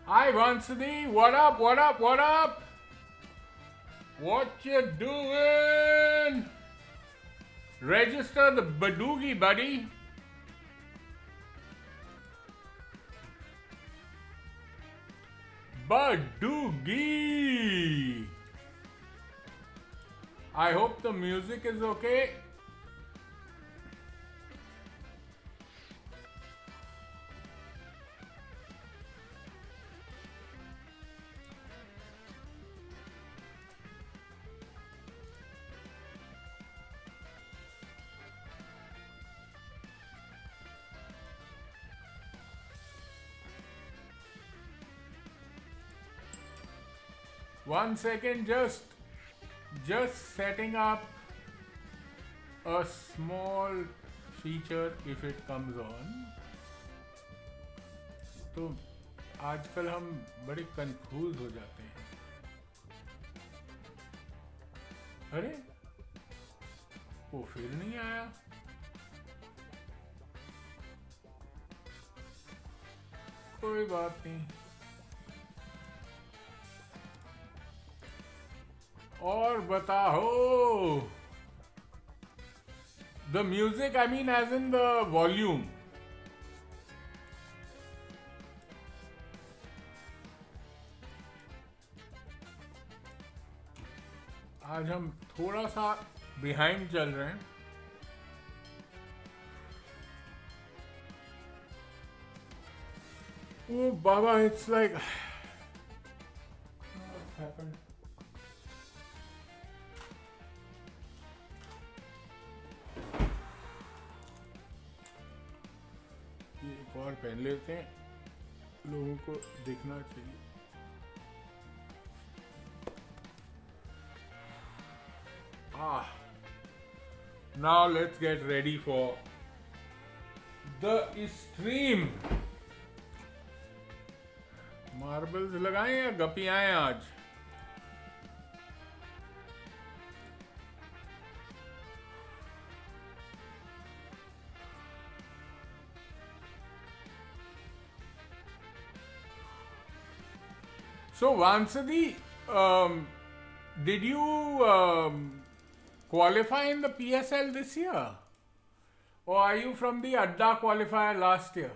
Hi Vansidi, what up, what up, what up? What you doing? Register the Badoogie, buddy. Badoogie. I hope the music is okay. One second, just setting up a small feature if it comes on. तो आजकल हम बड़े confuse हो जाते हैं. अरे वो फिर नहीं आया. कोई बात नहीं. और बताओ. The music, I mean as in the volume. आज हम थोड़ा सा बिहाइंड चल रहे हैं. Oh Baba, it's like what's happened? एक और पहन लेते हैं, लोगों को दिखना चाहिए. Now let's get ready for the stream. Marbles लगाएं या गपियाएं आज? So Vansadi, did you qualify in the PSL this year? Or are you from the Adda qualifier last year?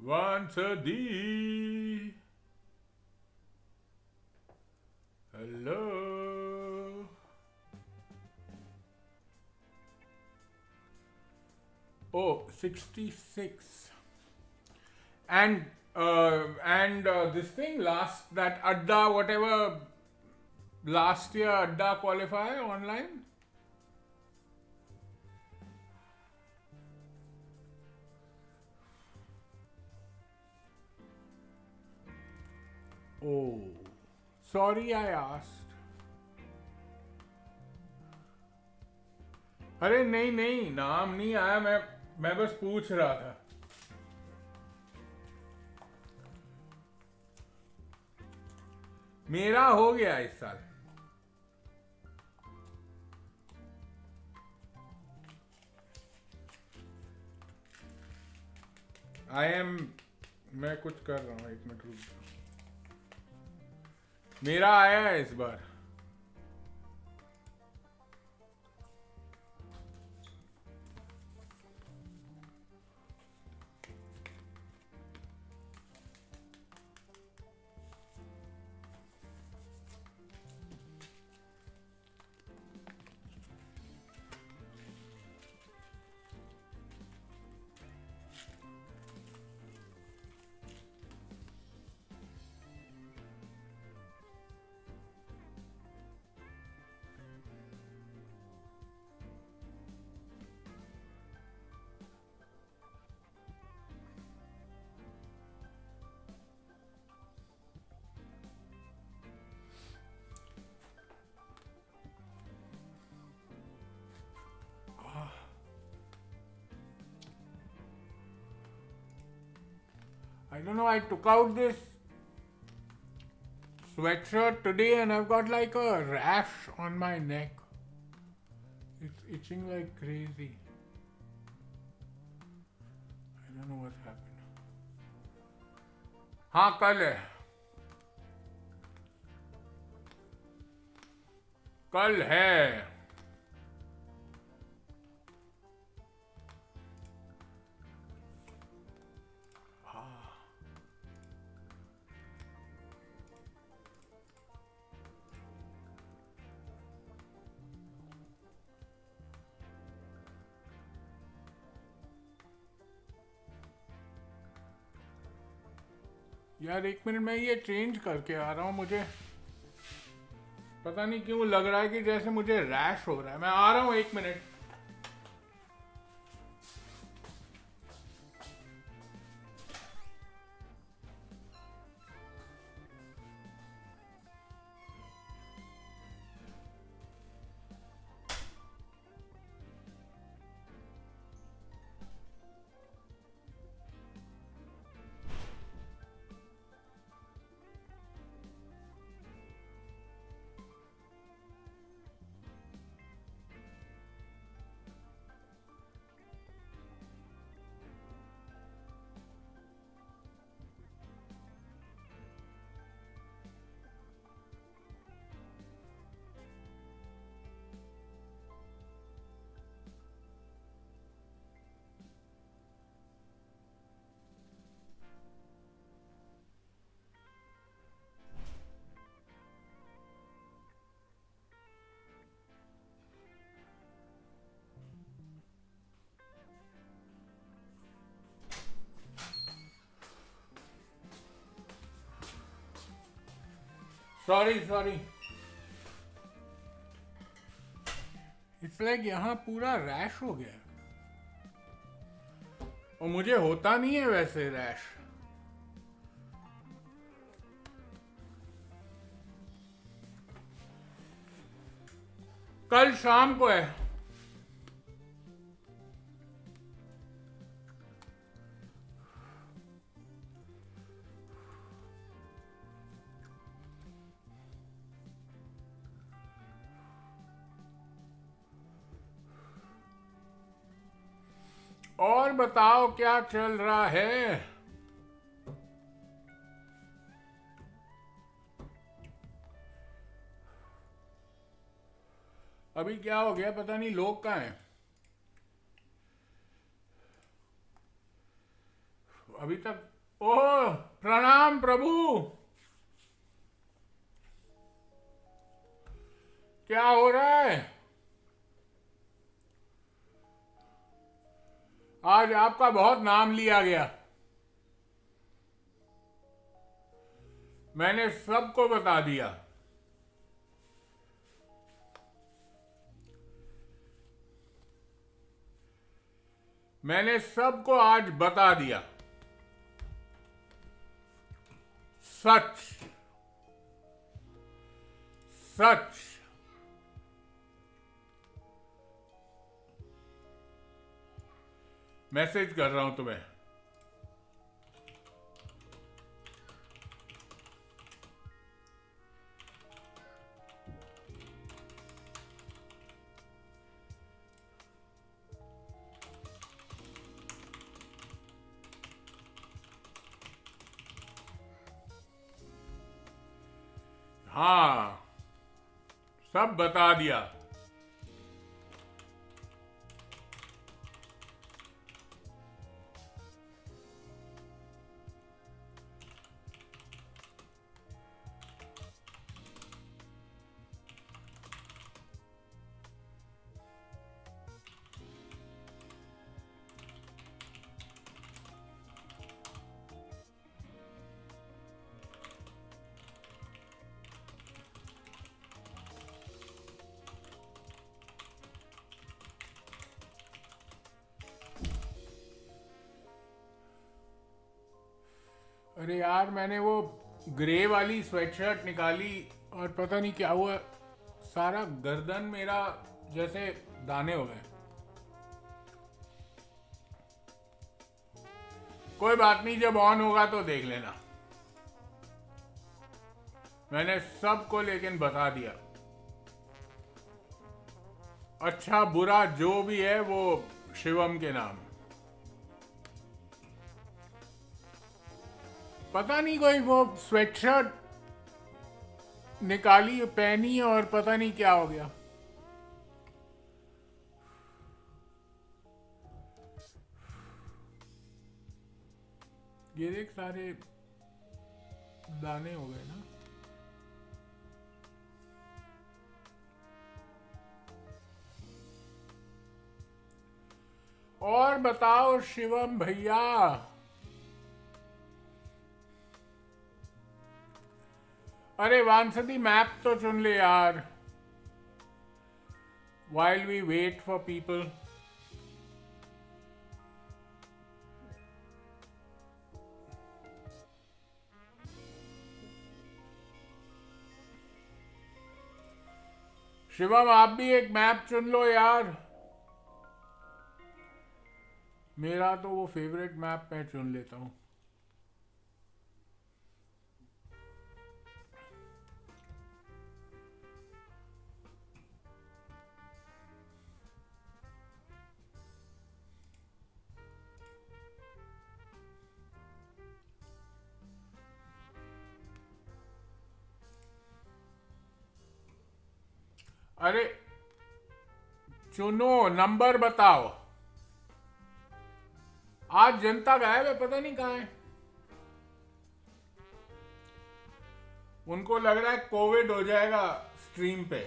Vansadi. Hello. Oh, 66. And this thing that Adda whatever last year Adda qualifier online. Oh, sorry I asked. अरे नहीं नाम नहीं आया. मैं बस पूछ रहा था. मेरा हो गया इस साल. मैं कुछ कर रहा हूँ. 1 मिनट रुक जाओ. मेरा आया है इस बार. I don't know, I took out this sweatshirt today and I've got like a rash on my neck. It's itching like crazy. don't know what's happened. हाँ कल है, कल है। यार एक मिनट, मैं ये चेंज करके आ रहा हूँ। मुझे पता नहीं क्यों लग रहा है कि जैसे मुझे रैश हो रहा है। मैं आ रहा हूँ, एक minute. Sorry sorry, it's like यहाँ पूरा रैश हो गया, और मुझे होता नहीं है वैसे रैश। कल शाम को है। और बताओ क्या चल रहा है? अभी क्या हो गया पता नहीं, लोग कहाँ हैं अभी तक? ओह प्रणाम प्रभु, क्या हो रहा है? आज आपका बहुत नाम लिया गया, मैंने सबको बता दिया। मैंने सबको आज बता दिया, सच सच। मैसेज कर रहा हूं तुम्हें। हाँ सब बता दिया। अरे यार मैंने वो ग्रे वाली स्वेटशर्ट निकाली और पता नहीं क्या हुआ, सारा गर्दन मेरा जैसे दाने हो गए। कोई बात नहीं, जब ऑन होगा तो देख लेना। मैंने सबको लेकिन बता दिया। अच्छा बुरा जो भी है वो शिवम के नाम। पता नहीं कोई वो स्वेटशर्ट निकाली पहनी और पता नहीं क्या हो गया। ये देख सारे दाने हो गए ना। और बताओ शिवम भैया। अरे वानसदी मैप तो चुन ले यार, while we wait for people. Shivam आप भी एक मैप चुन लो यार। मेरा तो वो फेवरेट मैप मैं चुन लेता हूँ। अरे चुनो, नंबर बताओ। आज जनता गायब है, पता नहीं कहाँ है। उनको लग रहा है कोविड हो जाएगा स्ट्रीम पे।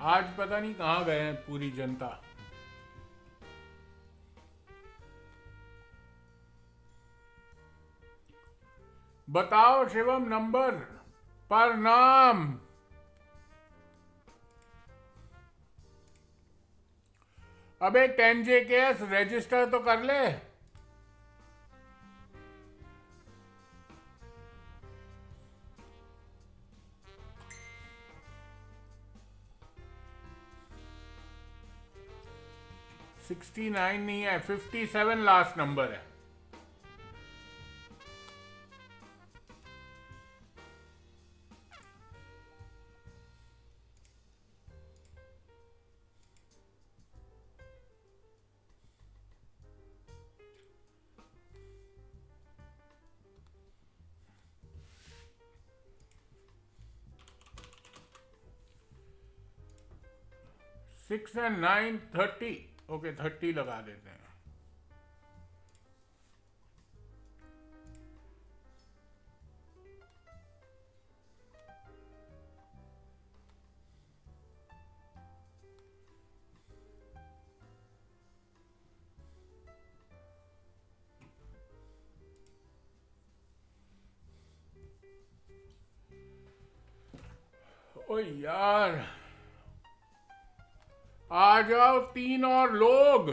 आज पता नहीं कहाँ गए हैं पूरी जनता। बताओ शिवम नंबर पर नाम। अबे 10 JKS रजिस्टर तो कर ले। सिक्सटी 69 नहीं है, 57 लास्ट नंबर है। Six and 9 30। ओके 30 लगा देते हैं। ओ यार आ जाओ 3 और लोग।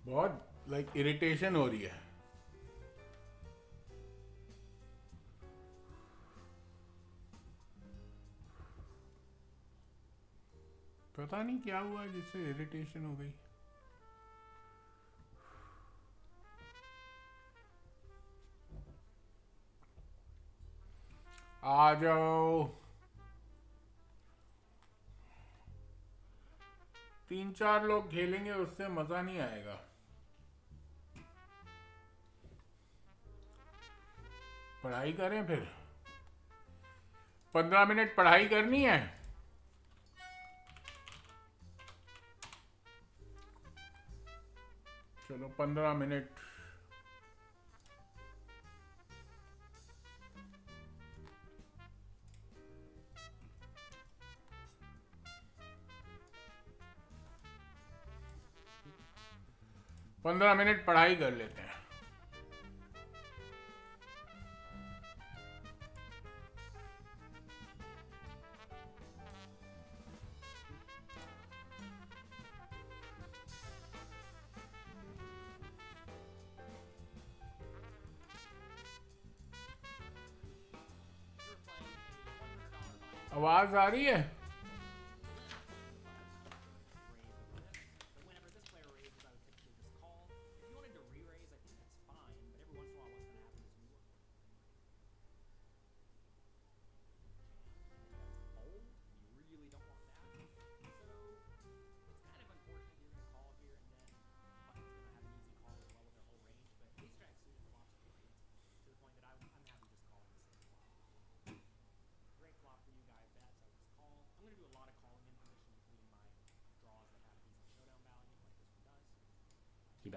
बहुत इरिटेशन हो रही है। पता नहीं क्या हुआ जिससे इरिटेशन हो गई। आ जाओ। 3-4 लोग खेलेंगे, उससे मजा नहीं आएगा। पढ़ाई करें फिर। 15 मिनट पढ़ाई करनी है। चलो 15 मिनट। पंद्रह मिनट पढ़ाई कर लेते हैं। आवाज आ रही है?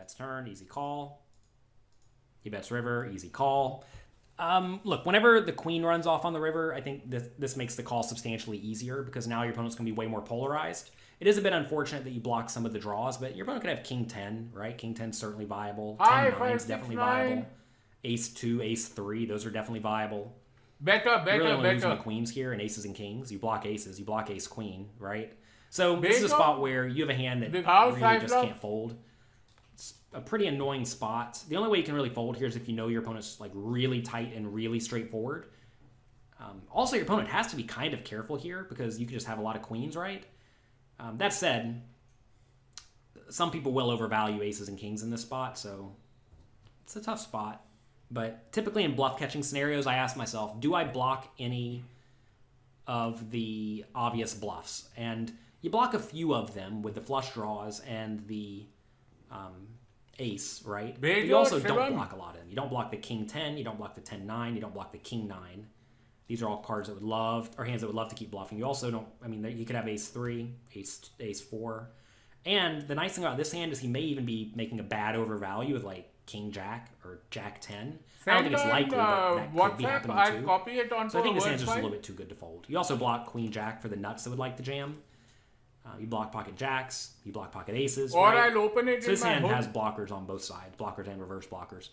bets turn, easy call. He bets river, easy call. Look, whenever the queen runs off on the river, I think this makes the call substantially easier because now your opponent's going to be way more polarized. It is a bit unfortunate that you block some of the draws, but your opponent could have king 10, right? King 10 is certainly viable. 10-9 is definitely viable. Ace 2, ace 3, those are definitely viable. You're really only losing the queens here and aces and kings. You block aces, you block ace queen, right? So this is a spot where you have a hand that really just can't fold. It's a pretty annoying spot. The only way you can really fold here is if you know your opponent's like really tight and really straightforward. Also, your opponent has to be kind of careful here because you could just have a lot of queens, right? That said, some people will overvalue aces and kings in this spot, so it's a tough spot. But typically in bluff catching scenarios, I ask myself, do I block any of the obvious bluffs? And you block a few of them with the flush draws and the ace, right? But you also don't block a lot of them. You don't block the king 10, you don't block the 10-9, you don't block the king 9. These are all cards that would love, or hands that would love to keep bluffing. You also don't, I mean, you could have ace 3, ace 4. And the nice thing about this hand is he may even be making a bad overvalue with like king jack or jack 10. I don't think it's likely, but that could be happening too. Copy it onto so I think this hand's just a little bit too good to fold. You also block queen jack for the nuts that would like to jam. You block pocket jacks, you block pocket aces. Or right? I'll open it. So this hand has blockers on both sides, blockers and reverse blockers,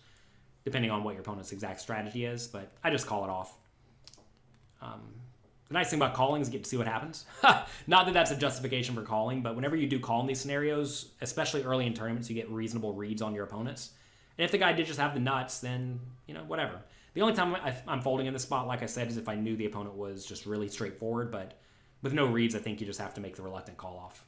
depending on what your opponent's exact strategy is. But I just call it off. The nice thing about calling is you get to see what happens. Not that that's a justification for calling, but whenever you do call in these scenarios, especially early in tournaments, you get reasonable reads on your opponents. And if the guy did just have the nuts, then, you know, whatever. The only time I'm folding in this spot, like I said, is if I knew the opponent was just really straightforward. But with no reads, I think you just have to make the reluctant call off.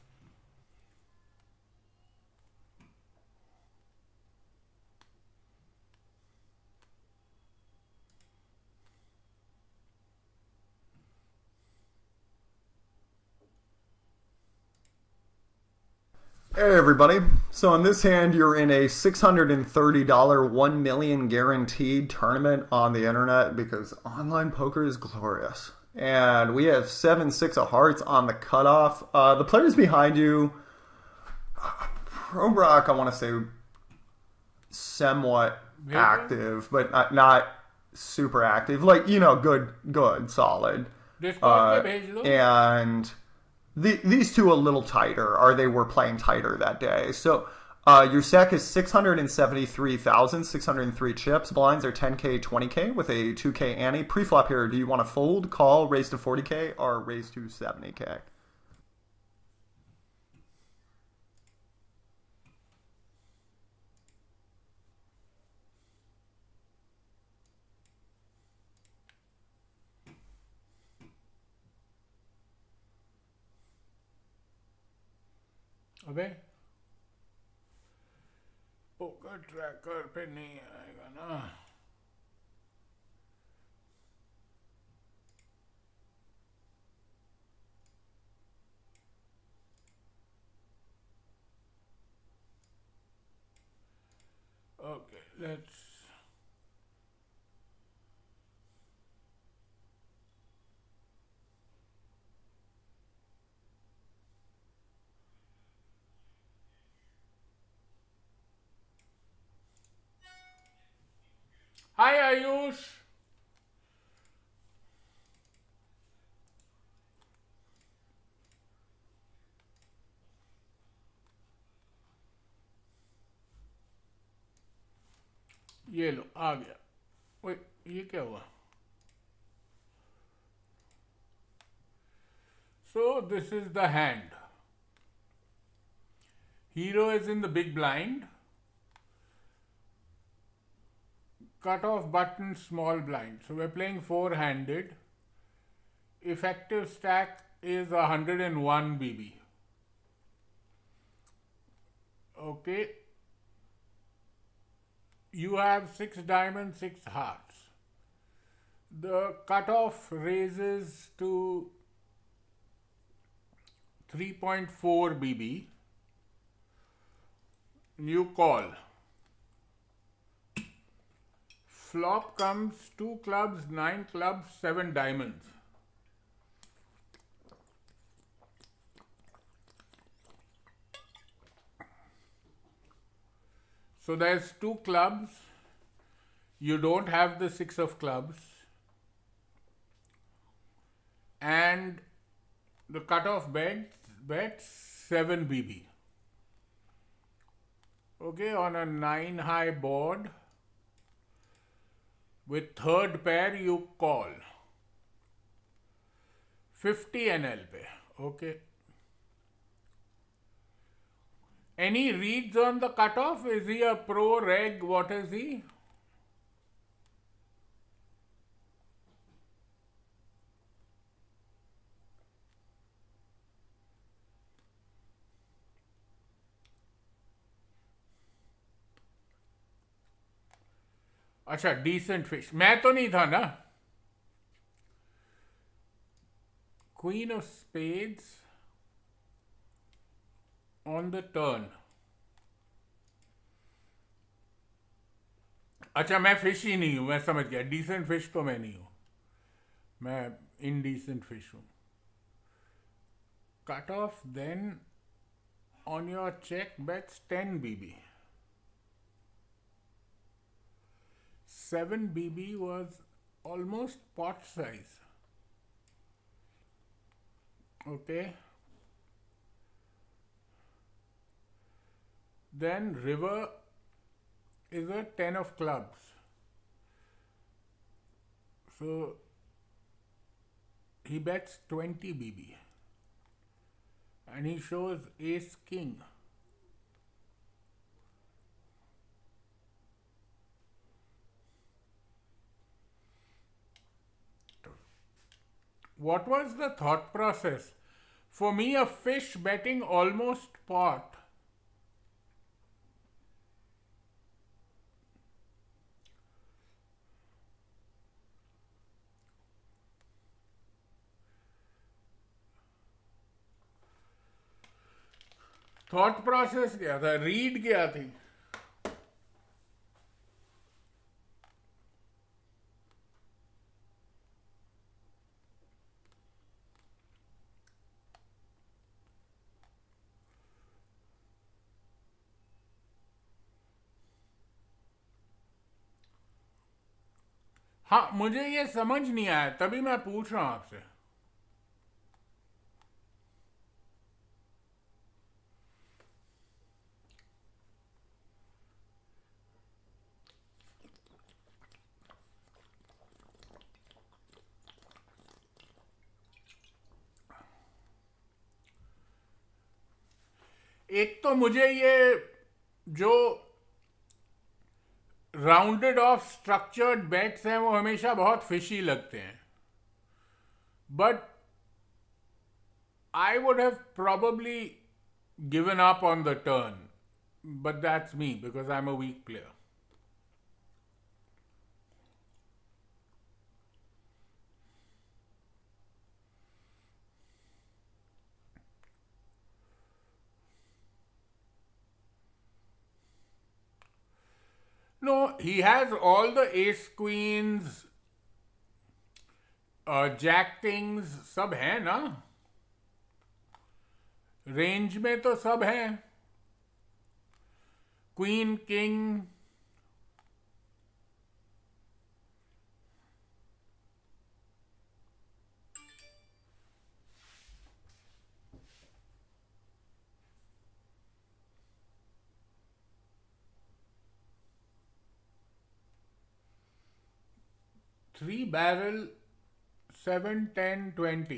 Hey everybody, so in this hand you're in a $630 1 million guaranteed tournament on the internet because online poker is glorious. And we have 7-6 of hearts on the cutoff. The players behind you, Pro Brock, I want to say somewhat active, but not super active. Like, you know, good, solid. And these two a little tighter, they were playing tighter that day. So your SEC is 673,603 chips. Blinds are 10K, 20K with a 2K ante. Pre-flop here, do you want to fold, call, raise to 40K, or raise to 70K? अबे poker tracker पे नहीं आएगा ना. Okay, let's. Hi Ayush. ये लो आ गया. ओए ये क्या हुआ? So this is the hand. Hero is in the big blind. Cut off button small blind. So we're playing four-handed. Effective stack is 101 BB. Okay. You have 6 diamonds, 6 hearts. The cutoff raises to 3.4 BB. You call. Flop comes 2 clubs, 9 clubs, 7 diamonds. So there's two clubs. You don't have the 6 of clubs. And the cutoff bets 7 BB. Okay, on a 9 high board, with third pair you call. 50 NL pe. Okay. Any reads on the cutoff? Is he a pro reg? What is he? अच्छा decent fish. मैं तो नहीं था ना. Queen of spades on the turn. अच्छा मैं fish ही नहीं हूं. मैं समझ गया. Decent fish तो मैं नहीं हूं. मैं indecent fish हूं. Cut off then on your check bets 10 BB. 7 BB was almost pot size. Okay. Then river is a 10 of clubs. So he bets 20 BB. And he shows ace king. What was the thought process? For me, a fish betting almost pot. Thought process क्या था? Read क्या थी? हाँ, मुझे ये समझ नहीं आया, तभी मैं पूछ रहा हूं आपसे. एक तो मुझे ये जो राउंडेड ऑफ स्ट्रक्चर्ड बेट्स हैं वो हमेशा बहुत फिशी लगते हैं. But I would have probably given up on the turn. But that's me because I'm a weak player. No, he has all the ace queens, jack kings, सब है ना. Range में तो सब है. Queen king, three barrel, 7, 10, 20.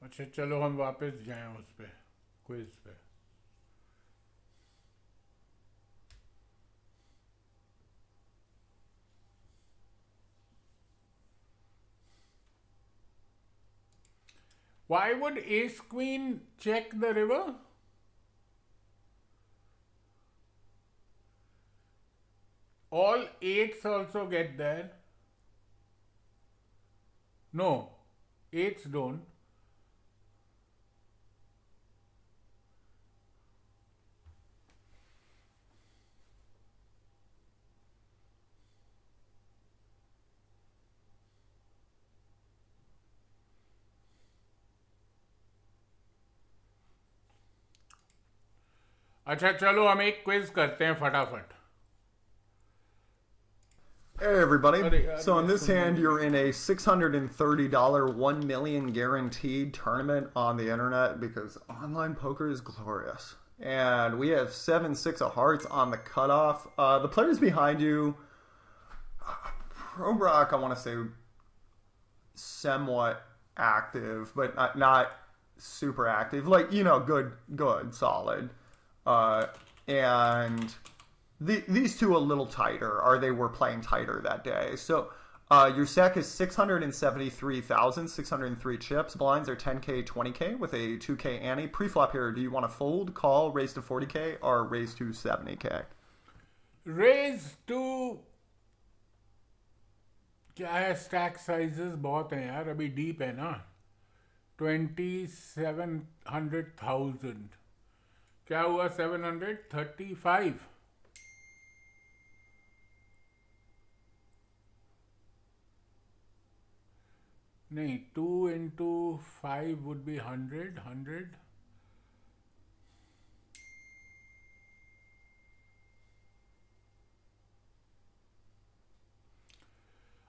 अच्छा चलो हम वापस जाएं उस पे, क्विज पे. Why would ace queen check the river? All eights also get there. No, eights don't. अच्छा चलो हम एक क्विज करते हैं फटाफट. Hey everybody. So on this hand, you're in a $630 1 million guaranteed tournament on the internet because online poker is glorious. And we have 7-6 of hearts on the cutoff. The players behind you, Pro Brock, I want to say somewhat active, but not super active. Like, you know, good, solid. And these two a little tighter, or they were playing tighter that day. So your SEC is 673,603 chips. Blinds are 10K, 20K with a 2K ante. Pre-flop here, do you want to fold, call, raise to 40K, or raise to 70K? Raise to... क्या है, stack sizes बहुत हैं यार, अभी deep है ना. 2700,000. क्या हुआ? 735. नहीं, 2 into 5 would be 100.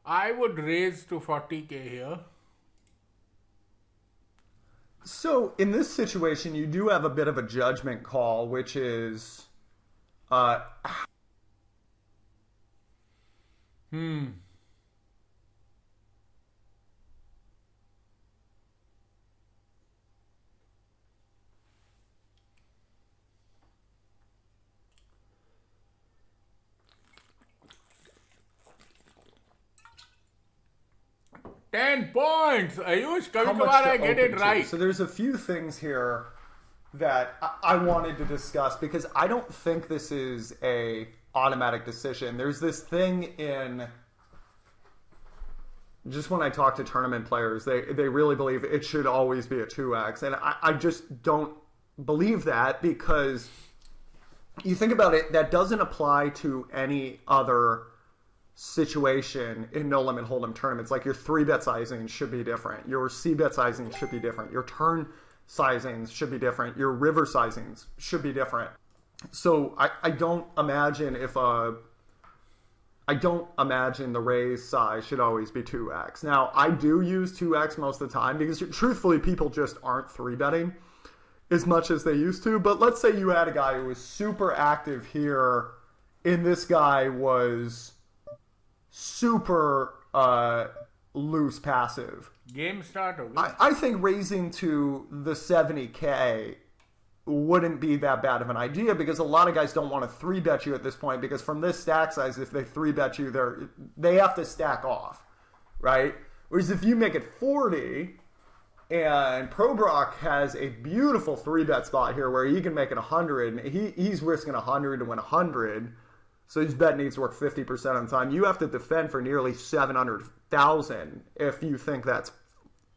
I would raise to 40K here. So in this situation, you do have a bit of a judgment call, which is... $10. Ayush, kabhi-kabhar I get it right. So there's a few things here that I wanted to discuss because I don't think this is a automatic decision. There's this thing in... Just when I talk to tournament players, they really believe it should always be a 2x. And I just don't believe that because you think about it, that doesn't apply to any other situation in no limit hold'em tournaments. Like your 3-bet sizing should be different, your c-bet sizing should be different, your turn sizings should be different, your river sizings should be different. So I don't imagine the raise size should always be 2x. Now I do use 2x most of the time because truthfully people just aren't 3-betting as much as they used to. But let's say you had a guy who was super active here and this guy was super loose passive. Game started. I think raising to the 70K wouldn't be that bad of an idea because a lot of guys don't want to 3-bet you at this point because from this stack size, if they 3-bet you, they have to stack off, right? Whereas if you make it 40 and Pro Brock has a beautiful 3-bet spot here where he can make it 100 and he's risking 100 to win 100. So his bet needs to work 50% of the time. You have to defend for nearly 700,000 if you think that's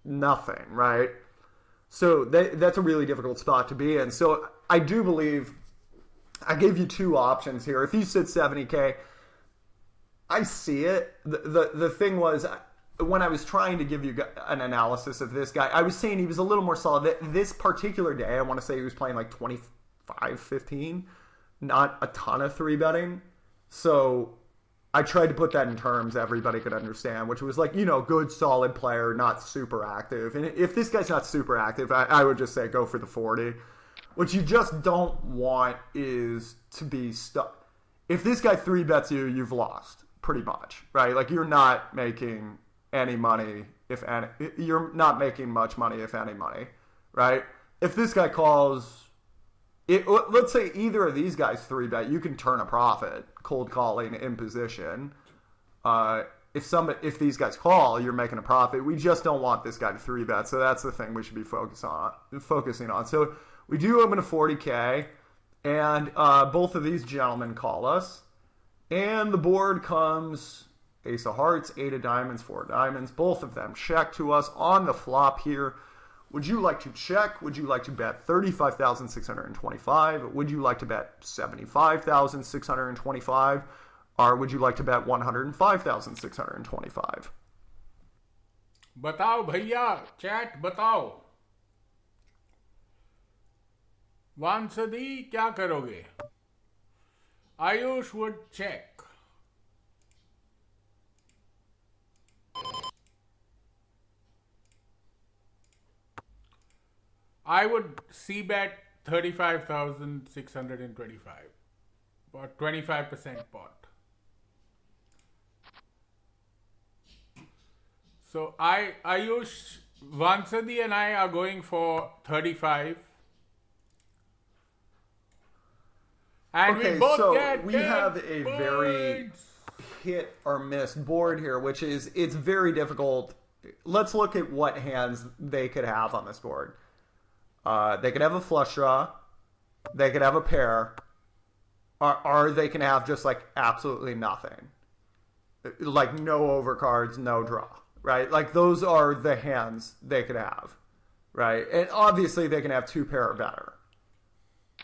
nothing, right? So that's a really difficult spot to be in. So I do believe I gave you two options here. If you said 70K, I see it. The thing was, when I was trying to give you an analysis of this guy, I was saying he was a little more solid. This particular day, I want to say he was playing like 25-15, not a ton of 3-betting. So I tried to put that in terms everybody could understand, which was like, you know, good, solid player, not super active. And if this guy's not super active, I would just say go for the 40. What you just don't want is to be stuck. If this guy 3-bets you, you've lost, pretty much, right? Like, you're not making any money, if any. You're not making much money, if any money, right? If this guy calls... let's say either of these guys 3-bet, you can turn a profit cold calling in position. If these guys call, you're making a profit. We just don't want this guy to 3-bet, so that's the thing we should be focusing on. So we do open a 40K, and both of these gentlemen call us, and the board comes Ace of Hearts, 8 of Diamonds, 4 of Diamonds. Both of them check to us on the flop here. Would you like to check? Would you like to bet 35,625? Would you like to bet 75,625? Or would you like to bet 105,625? बताओ भैया, chat बताओ. वांसदी क्या करोगे? Ayush would check. I would c-bet 35,625 or 25% pot. So Ayush, Vansadi and I are going for 35. And okay, we both so get we 10 have a points. very hit or miss board here, which is, it's very difficult. Let's look at what hands they could have on this board. They could have a flush draw, they could have a pair, or they can have just like absolutely nothing. Like no overcards, no draw, right? Like those are the hands they could have, right? And obviously they can have two pair or better.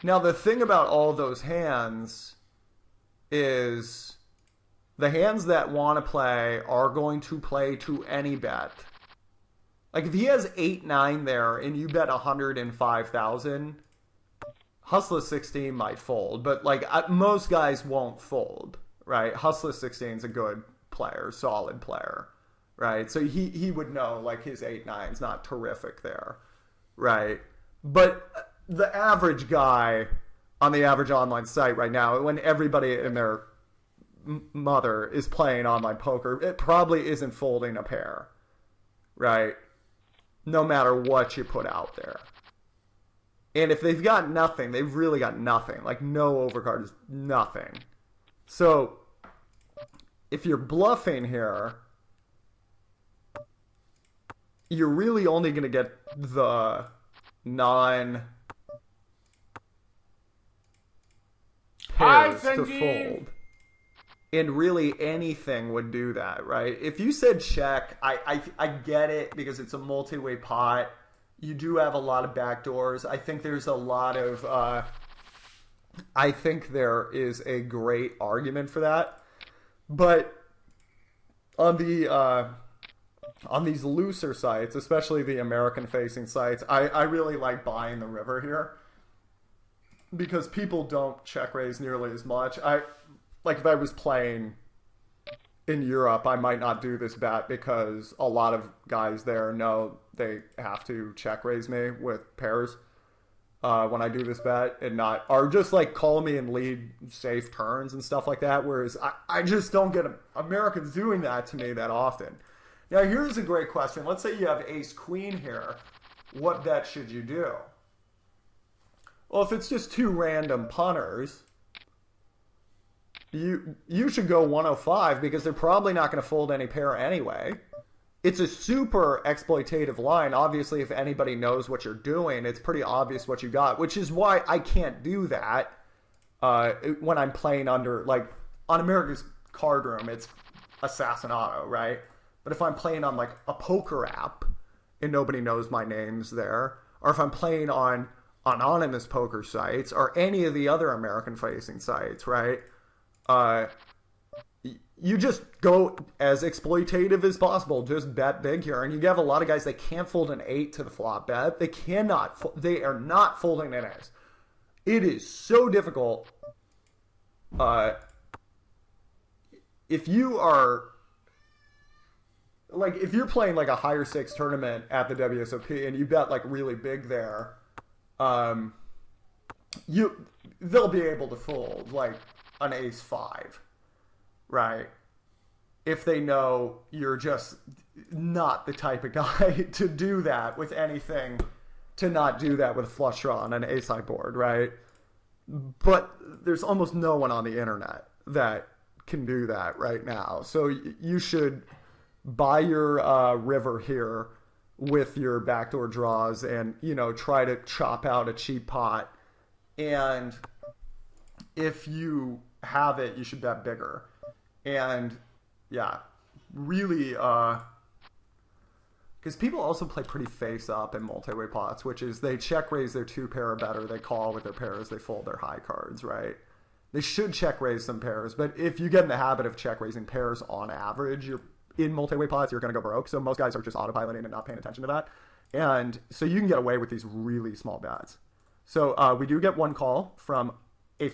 Now the thing about all those hands is the hands that want to play are going to play to any bet. Like if he has 8-9 there and you bet 105,000, Hustler 16 might fold, but like most guys won't fold, right? Hustler 16 is a good player, solid player, right? So he would know like his 8-9's not terrific there, right? But the average guy on the average online site right now, when everybody and their mother is playing online poker, it probably isn't folding a pair, right? No matter what you put out there. And if they've got nothing, they've really got nothing. Like no overcard is nothing. So if you're bluffing here, you're really only going to get the non pairs to fold. And really anything would do that, right? If you said check, I get it because it's a multi-way pot. You do have a lot of backdoors. I think there's a lot of... I think there is a great argument for that. But on the on these looser sites, especially the American-facing sites, I really like buying the river here. Because people don't check raise nearly as much. Like if I was playing in Europe, I might not do this bet because a lot of guys there know they have to check raise me with pairs when I do this bet, and not, or just like call me and lead safe turns and stuff like that. Whereas I just don't get Americans doing that to me that often. Now here's a great question. Let's say you have ace queen here. What bet should you do? Well, if it's just two random punters, you should go 105 because they're probably not going to fold any pair anyway. It's a super exploitative line. Obviously, if anybody knows what you're doing, it's pretty obvious what you got, which is why I can't do that when I'm playing under, like, on America's Card Room, it's Assassinato, right? But if I'm playing on, like, a poker app and nobody knows my name's there, or if I'm playing on anonymous poker sites or any of the other American-facing sites, right? You just go as exploitative as possible. Just bet big here. And you have a lot of guys that can't fold an 8 to the flop bet. They cannot. They are not folding an ace. It is so difficult. If you are... Like, if you're playing, like, a higher stakes tournament at the WSOP and you bet, like, really big there, they'll be able to fold, like, an ace 5, right? If they know you're just not the type of guy to do that with anything, to not do that with a flush draw on an ace high board, right? But there's almost no one on the internet that can do that right now. So you should buy your river here with your backdoor draws and, you know, try to chop out a cheap pot. And if you have it, you should bet bigger. And yeah, really, because people also play pretty face up in multi-way pots, which is they check raise their two pair or better, they call with their pairs, they fold their high cards, right? They should check raise some pairs, but if you get in the habit of check raising pairs on average, you're in multi-way pots, you're going to go broke. So most guys are just autopiloting and not paying attention to that. And so you can get away with these really small bets. So we do get one call from a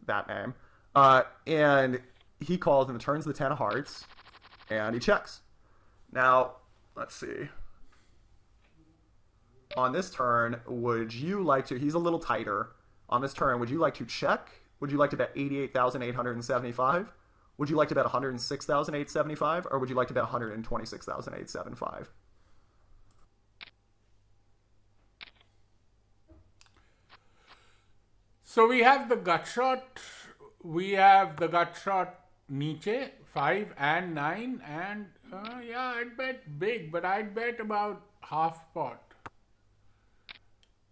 that name, and he calls and turns the 10 of hearts, and he checks. Now, let's see. On this turn, would you like to... He's a little tighter. On this turn, would you like to check? Would you like to bet 88,875? Would you like to bet 106,875? Or would you like to bet 126,875? So we have the gut shot. We have the gut shot niche, 5 and 9. And yeah, I'd bet big, but I'd bet about half pot.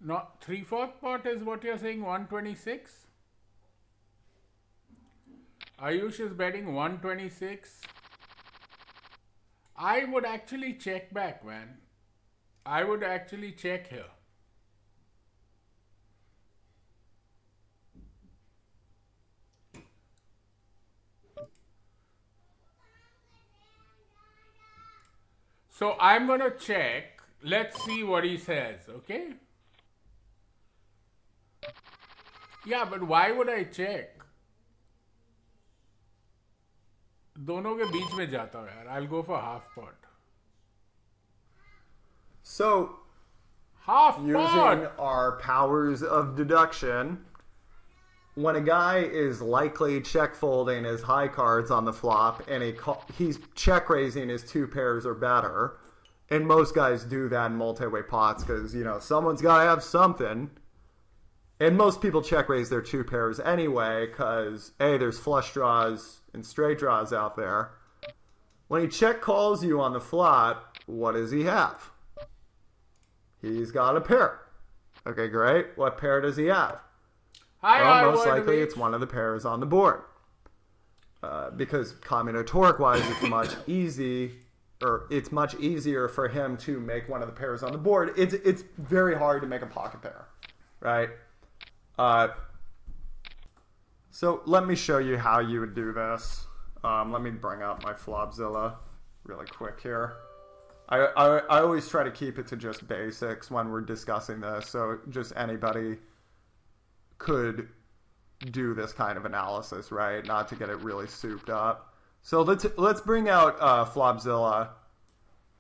Not 3/4 pot is what you're saying, 126? Ayush is betting 126. I would actually check back, man. I would actually check here. So I'm going to check. Let's see what he says, okay? Yeah, but why would I check? दोनों के बीच में जाता हूँ यार. I'll go for half pot. So, half using pot. our powers of deduction, when a guy is likely check folding his high cards on the flop and he's check raising his 2 pairs or better, and most guys do that in multi-way pots because, you know, someone's got to have something. And most people check raise their 2 pairs anyway because, A, there's flush draws and straight draws out there. When he check calls you on the flop, what does he have? He's got a pair. Okay, great. What pair does he have? Well, most likely it's one of the pairs on the board. Because combinatoric-wise, it's much easier for him to make one of the pairs on the board. It's very hard to make a pocket pair, right? So let me show you how you would do this. Let me bring up my Flopzilla really quick here. I always try to keep it to just basics when we're discussing this, so just anybody could do this kind of analysis, right? Not to get it really souped up. So let's bring out Flopzilla,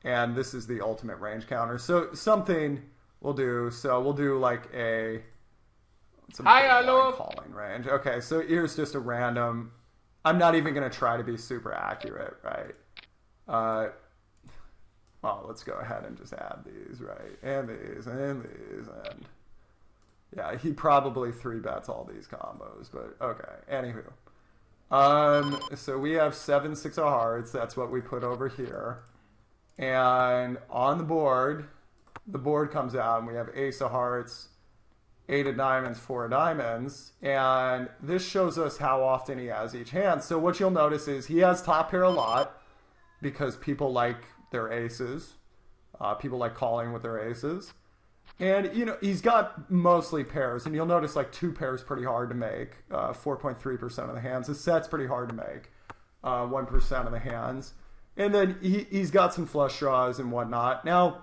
and this is the ultimate range counter. So something we'll do. So we'll do like a calling range. Okay, so here's just a random. I'm not even going to try to be super accurate, right? Well, let's go ahead and just add these, right? And these, and these, and yeah, he probably 3-bets all these combos, but okay. Anywho, so we have 7 6 of hearts. That's what we put over here, and on the board comes out, and we have ace of hearts, 8 of diamonds, 4 of diamonds, and this shows us how often he has each hand. So what you'll notice is he has top pair a lot because people like their aces. People like calling with their aces. And, you know, he's got mostly pairs, and you'll notice like 2 pairs pretty hard to make, 4.3% of the hands. His set's pretty hard to make, 1% of the hands. And then he's got some flush draws and whatnot. Now,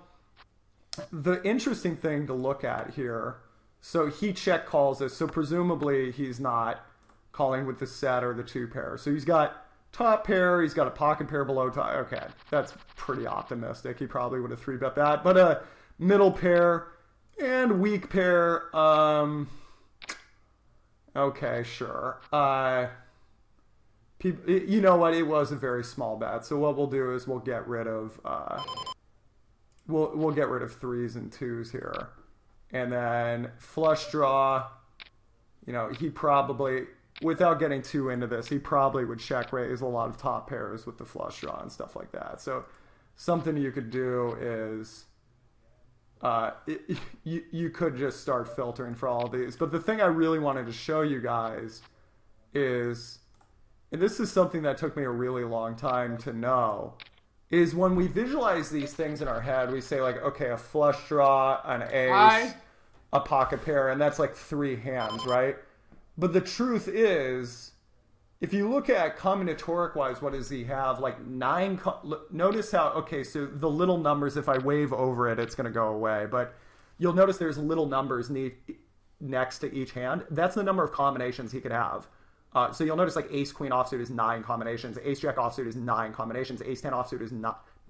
the interesting thing to look at here, so he check calls this, so presumably he's not calling with the set or the 2 pair. So he's got top pair, he's got a pocket pair below top. Okay, that's pretty optimistic. He probably would have 3-bet that. But a middle pair and weak pair, okay, sure. You know what? It was a very small bet. So what we'll do is we'll get rid of we'll get rid of 3s and 2s here, and then flush draw. You know, he probably, without getting too into this, he probably would check raise a lot of top pairs with the flush draw and stuff like that. So something you could do is you could just start filtering for all of these. But the thing I really wanted to show you guys is, and this is something that took me a really long time to know, is when we visualize these things in our head, we say like, okay, a flush draw, an ace, a pocket pair, and that's like 3 hands, right? But the truth is, if you look at combinatoric-wise, what does he have? Like 9, notice how, okay, so the little numbers, if I wave over it, it's going to go away. But you'll notice there's little numbers next to each hand. That's the number of combinations he could have. So you'll notice like ace queen offsuit is 9 combinations, ace jack offsuit is 9 combinations, ace 10 offsuit is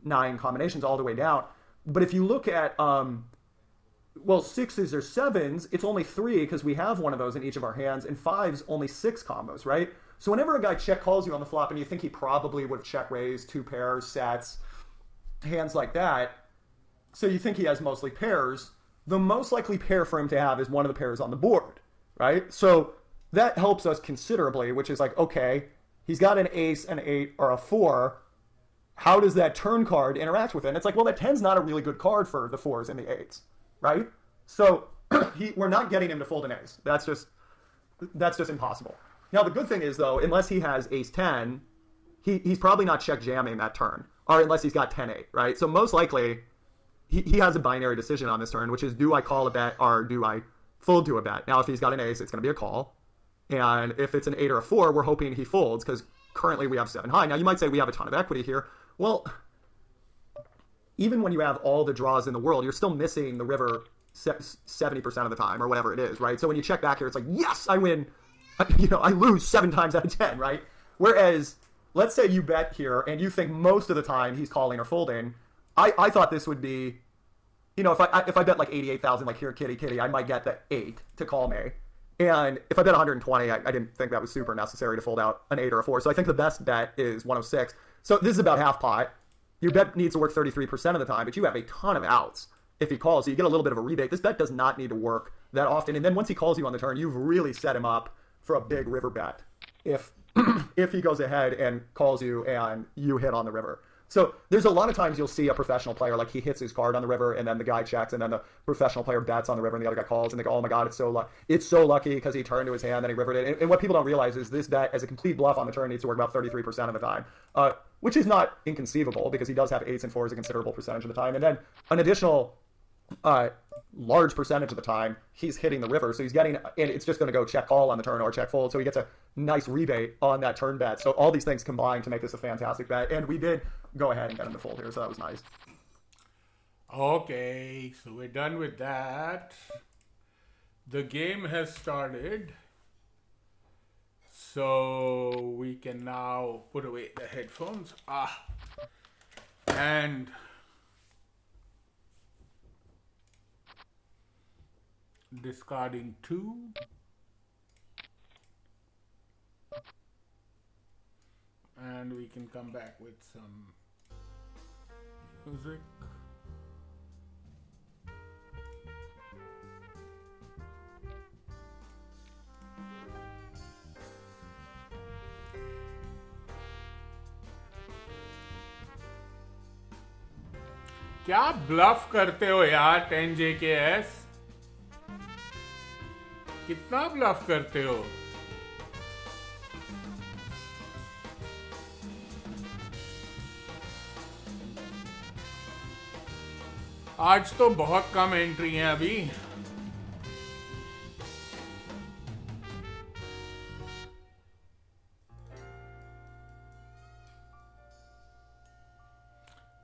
9 combinations all the way down. But if you look at well, 6s or 7s, it's only 3 because we have one of those in each of our hands, and 5s only 6 combos, right? So whenever a guy check calls you on the flop and you think he probably would have check raised 2 pairs, sets, hands like that, so you think he has mostly pairs, the most likely pair for him to have is one of the pairs on the board, right? So that helps us considerably, which is like, okay, he's got an ace, an 8, or a 4. How does that turn card interact with it? And it's like, well, that 10's not a really good card for the 4s and the 8s, right? So we're not getting him to fold an ace. That's just impossible. Now, the good thing is, though, unless he has ace 10, he's probably not check jamming that turn, or unless he's got 10-8, right? So most likely, he has a binary decision on this turn, which is, do I call a bet or do I fold to a bet? Now, if he's got an ace, it's going to be a call. And if it's an 8 or a 4, we're hoping he folds, because currently we have 7 high. Now, you might say we have a ton of equity here. Well, even when you have all the draws in the world, you're still missing the river 70% of the time, or whatever it is, right? So when you check back here, it's like, yes, I win. I lose 7 times out of 10, right? Whereas, let's say you bet here, and you think most of the time he's calling or folding. I thought this would be, if I bet like 88,000, like here, kitty, I might get the 8 to call me. And if I bet 120, I didn't think that was super necessary to fold out an 8 or a 4. So I think the best bet is 106. So this is about half pot. Your bet needs to work 33% of the time, but you have a ton of outs if he calls. So you get a little bit of a rebate. This bet does not need to work that often. And then once he calls you on the turn, you've really set him up for a big river bet if he goes ahead and calls you and you hit on the river. So there's a lot of times you'll see a professional player, like he hits his card on the river and then the guy checks and then the professional player bets on the river and the other guy calls and they go, oh my God, it's so lucky because he turned to his hand and he rivered it. And what people don't realize is this bet as a complete bluff on the turn needs to work about 33% of the time, which is not inconceivable because he does have 8s and 4s a considerable percentage of the time. And then an additional large percentage of the time he's hitting the river, so he's getting, and it's just going to go check call on the turn or check fold, so he gets a nice rebate on that turn bet. So all these things combine to make this a fantastic bet, and we did go ahead and get him to fold here, so that was nice. Okay, so we're done with that. The game has started, so we can now put away the headphones and discarding 2. And we can come back with some music. क्या bulb करते हो यार 10JKS? कितना bulb करते हो? आज तो बहुत कम एंट्री हैं अभी.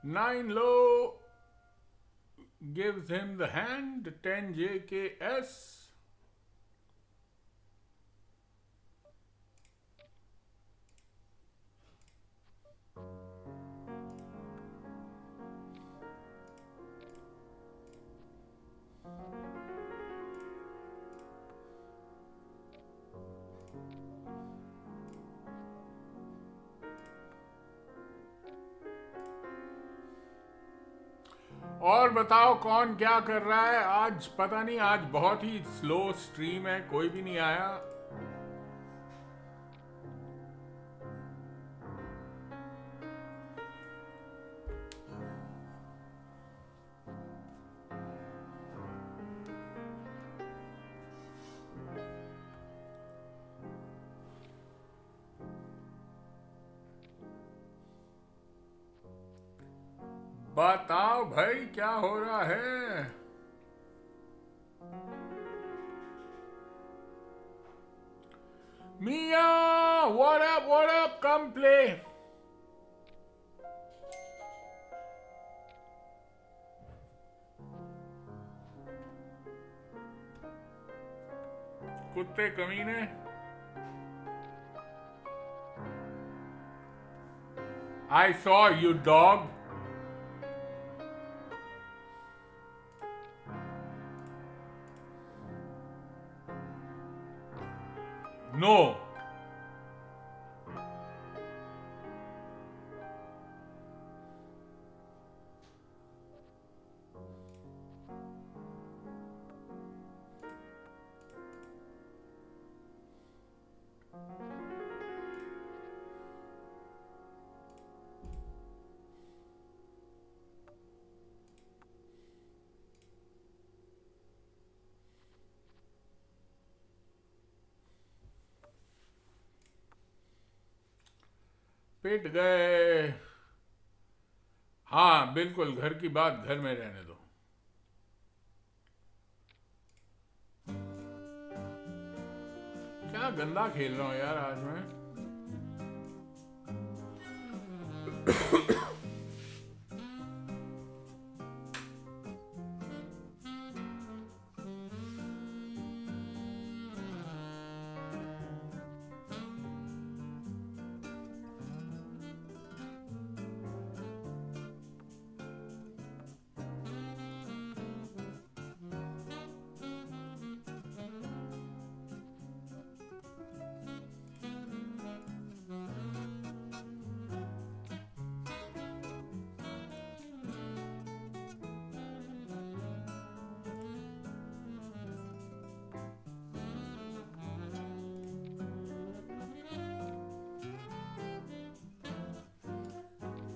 Nine low gives him the hand. 10JKS. और बताओ कौन क्या कर रहा है आज? पता नहीं, आज बहुत ही स्लो स्ट्रीम है, कोई भी नहीं आया. बताओ भाई क्या हो रहा है? Mia, what up, what up? Come play. कुत्ते कमीने. I saw you, dog. No. पिट गए. हाँ बिल्कुल, घर की बात घर में रहने दो. क्या गंदा खेल रहा हूं यार आज मैं.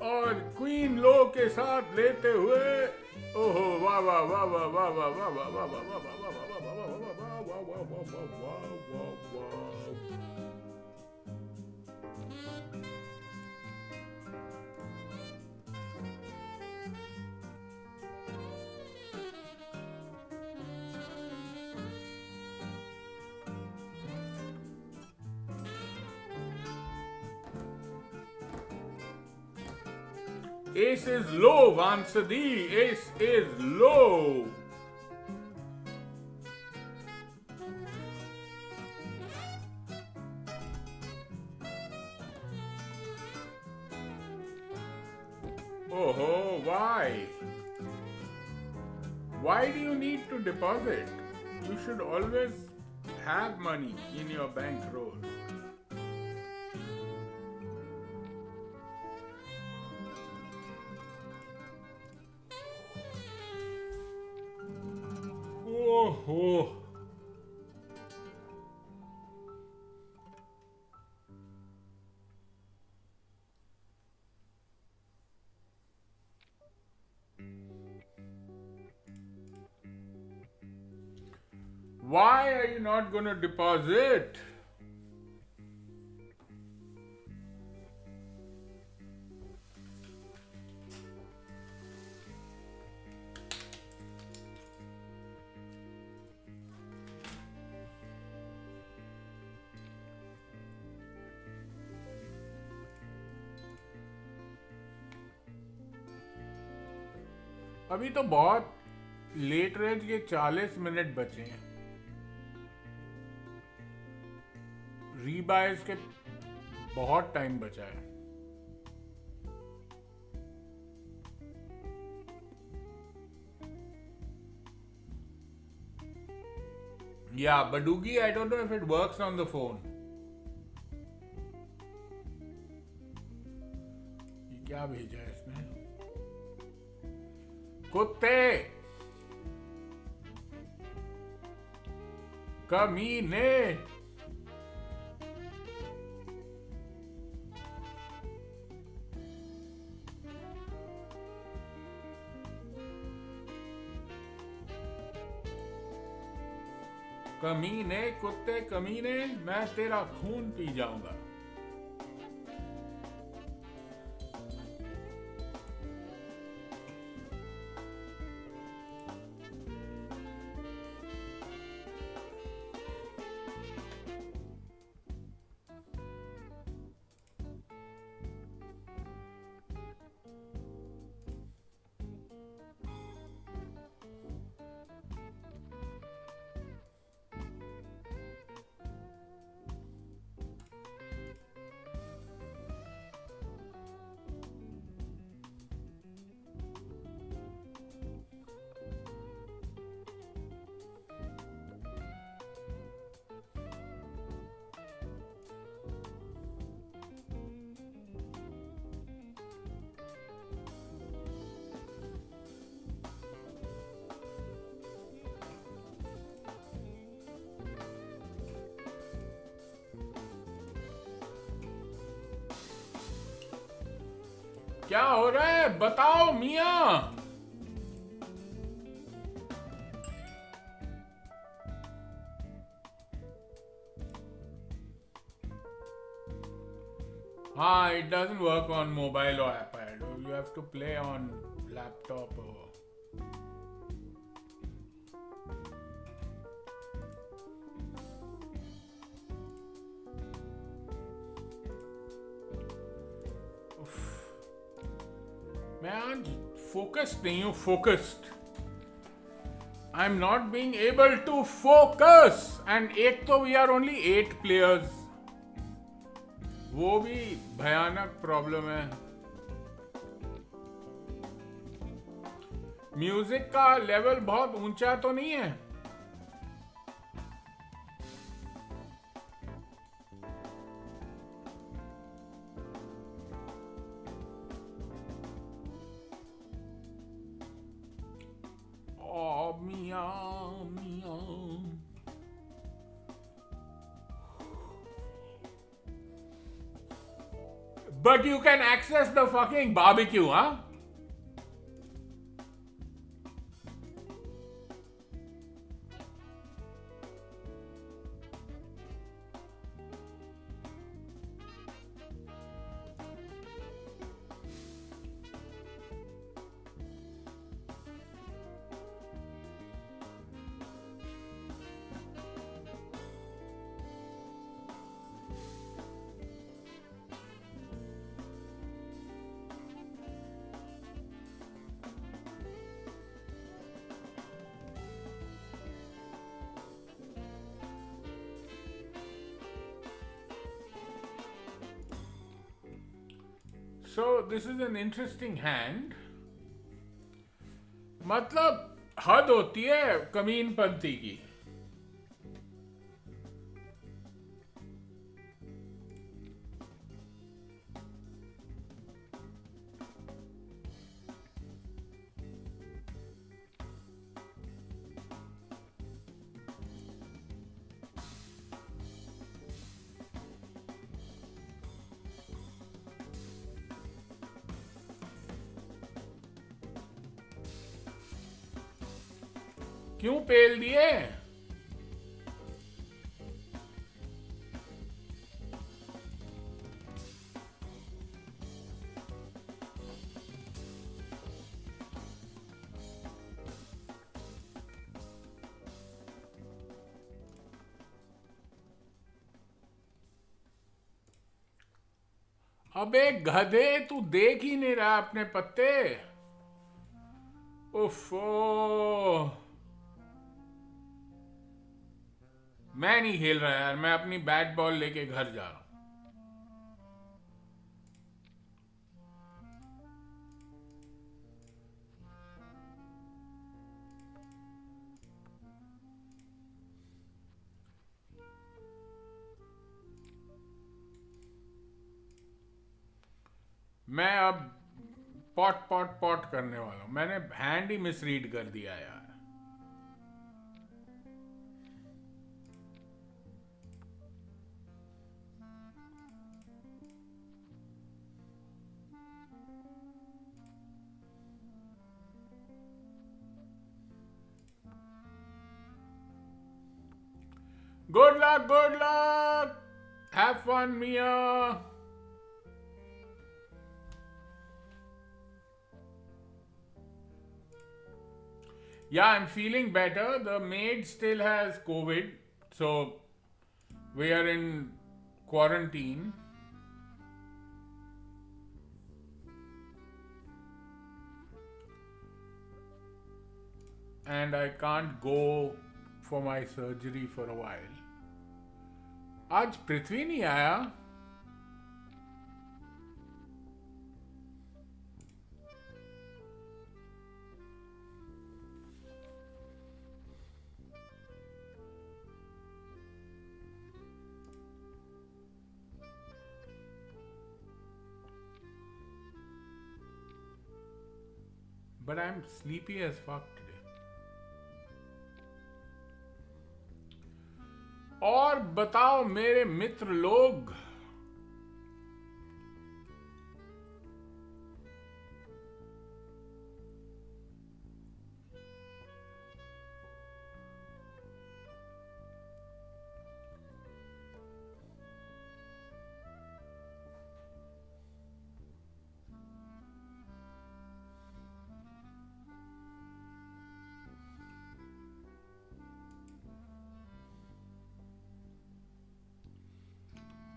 और क्वीन लो के साथ लेते हुए, ओहो वाह वाह वाह वाह वाह वाह वाह वाह वाह वाह वाह वाह वाह वाह वाह वाह वाह वाह वाह. Ace is low, Vansadi. Ace is low. Oh, why? Why do you need to deposit? You should always have money in your bankroll. Oh. Why are you not going to deposit? अभी तो बहुत late range के 40 minute बचे हैं. रीबाइज के बहुत time बचा है. Yeah, Badugi, I don't know if it works on the phone. ये क्या भेजा है इसने? कुत्ते कमीने. कमीने, कुत्ते कमीने, मैं तेरा खून पी जाऊंगा. क्या हो रहा है बताओ मियां। हाँ, it doesn't work on mobile or iPad. You have to play on laptop or... मैं आज फोकस्ड नहीं हूँ, focused. I am not being able to focus and एक तो वी आर ओनली 8 प्लेयर्स, वो भी भयानक प्रॉब्लम है। म्यूजिक का लेवल बहुत ऊंचा तो नहीं है। But you can access the fucking barbecue, huh? So this is an interesting hand. मतलब हद होती है कमीनपंती की। क्यों पेल दिए? अबे गधे, तू देख ही नहीं रहा अपने पत्ते। उफ़ो, मैं नहीं खेल रहा यार, मैं अपनी बैट बॉल लेके घर जा रहा हूं। मैं अब पॉट करने वाला हूं। मैंने हैंड ही मिसरीड कर दिया यार। Good luck, good luck. Have fun, Mia. Yeah, I'm feeling better. The maid still has COVID, so we are in quarantine. And I can't go for my surgery for a while. आज पृथ्वी नहीं आया। But I'm sleepy as fuck today. और बताओ मेरे मित्र लोग,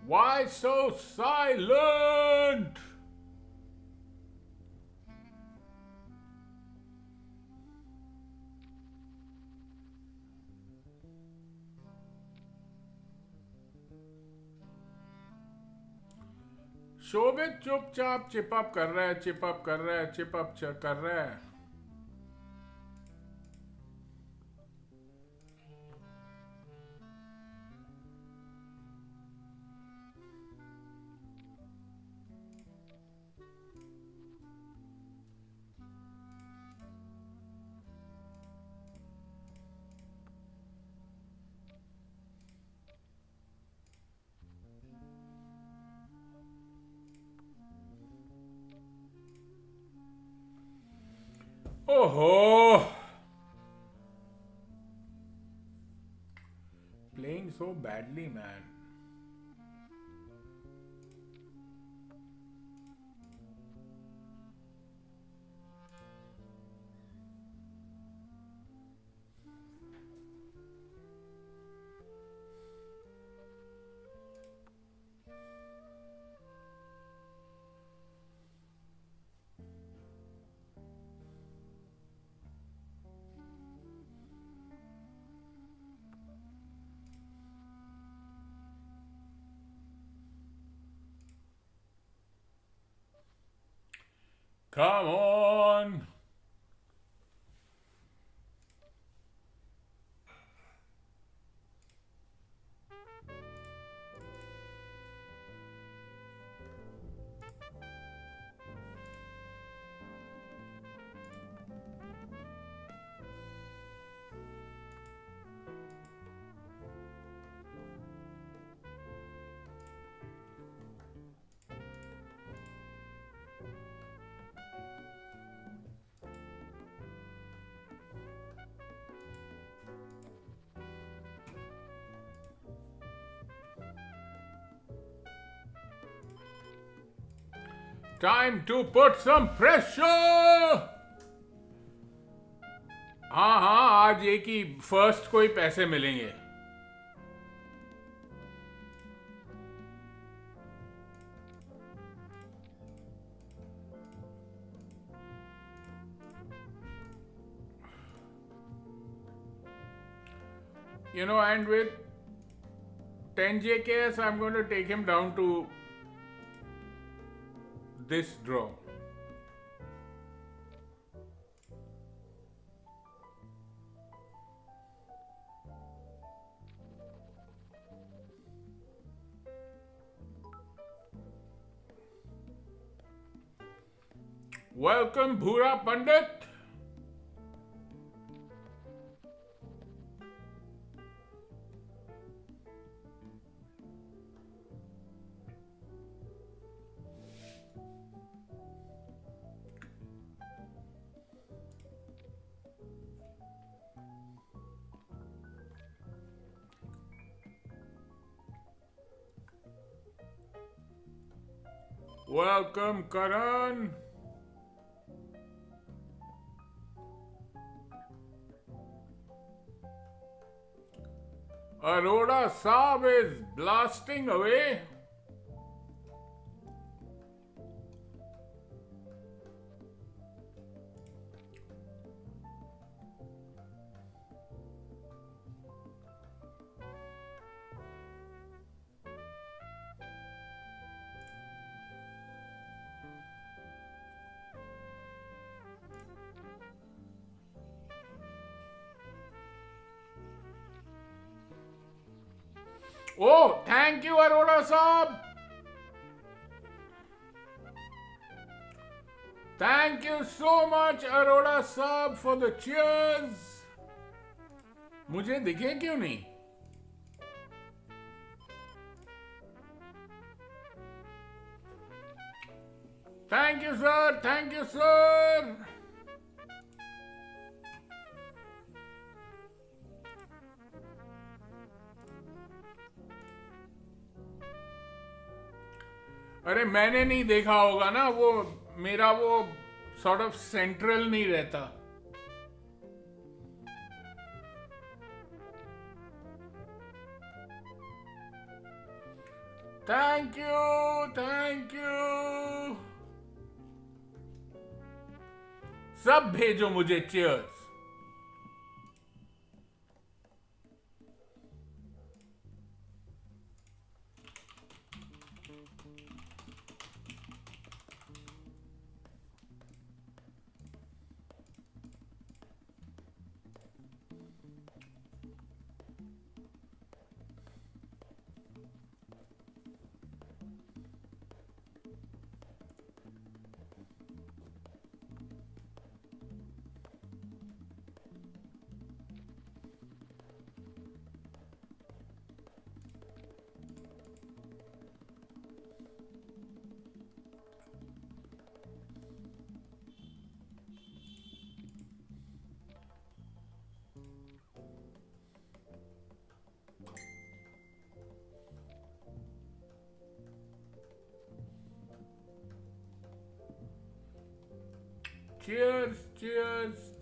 Why so silent? शोभित चुपचाप चिपअप कर रहा है, चिपअप कर रहा है, चिपअप कर रहा है. Oh, playing so badly, man. Come on. Time to put some pressure. हाँ हाँ, आज एक ही फर्स्ट को ही पैसे मिलेंगे. You know, and with 10 JKS, I'm going to take him down to this draw. Welcome, Bhura Pandit. Welcome, Karan. Arora Saab is blasting away. Oh, thank you, Arora Saab. Thank you so much, Arora Saab, for the cheers. मुझे दिखे क्यों नहीं? Thank you, sir. Thank you, sir. अरे मैंने नहीं देखा होगा ना, वो मेरा वो सॉर्ट ऑफ सेंट्रल नहीं रहता. थैंक यू सब भेजो मुझे चीयर्स.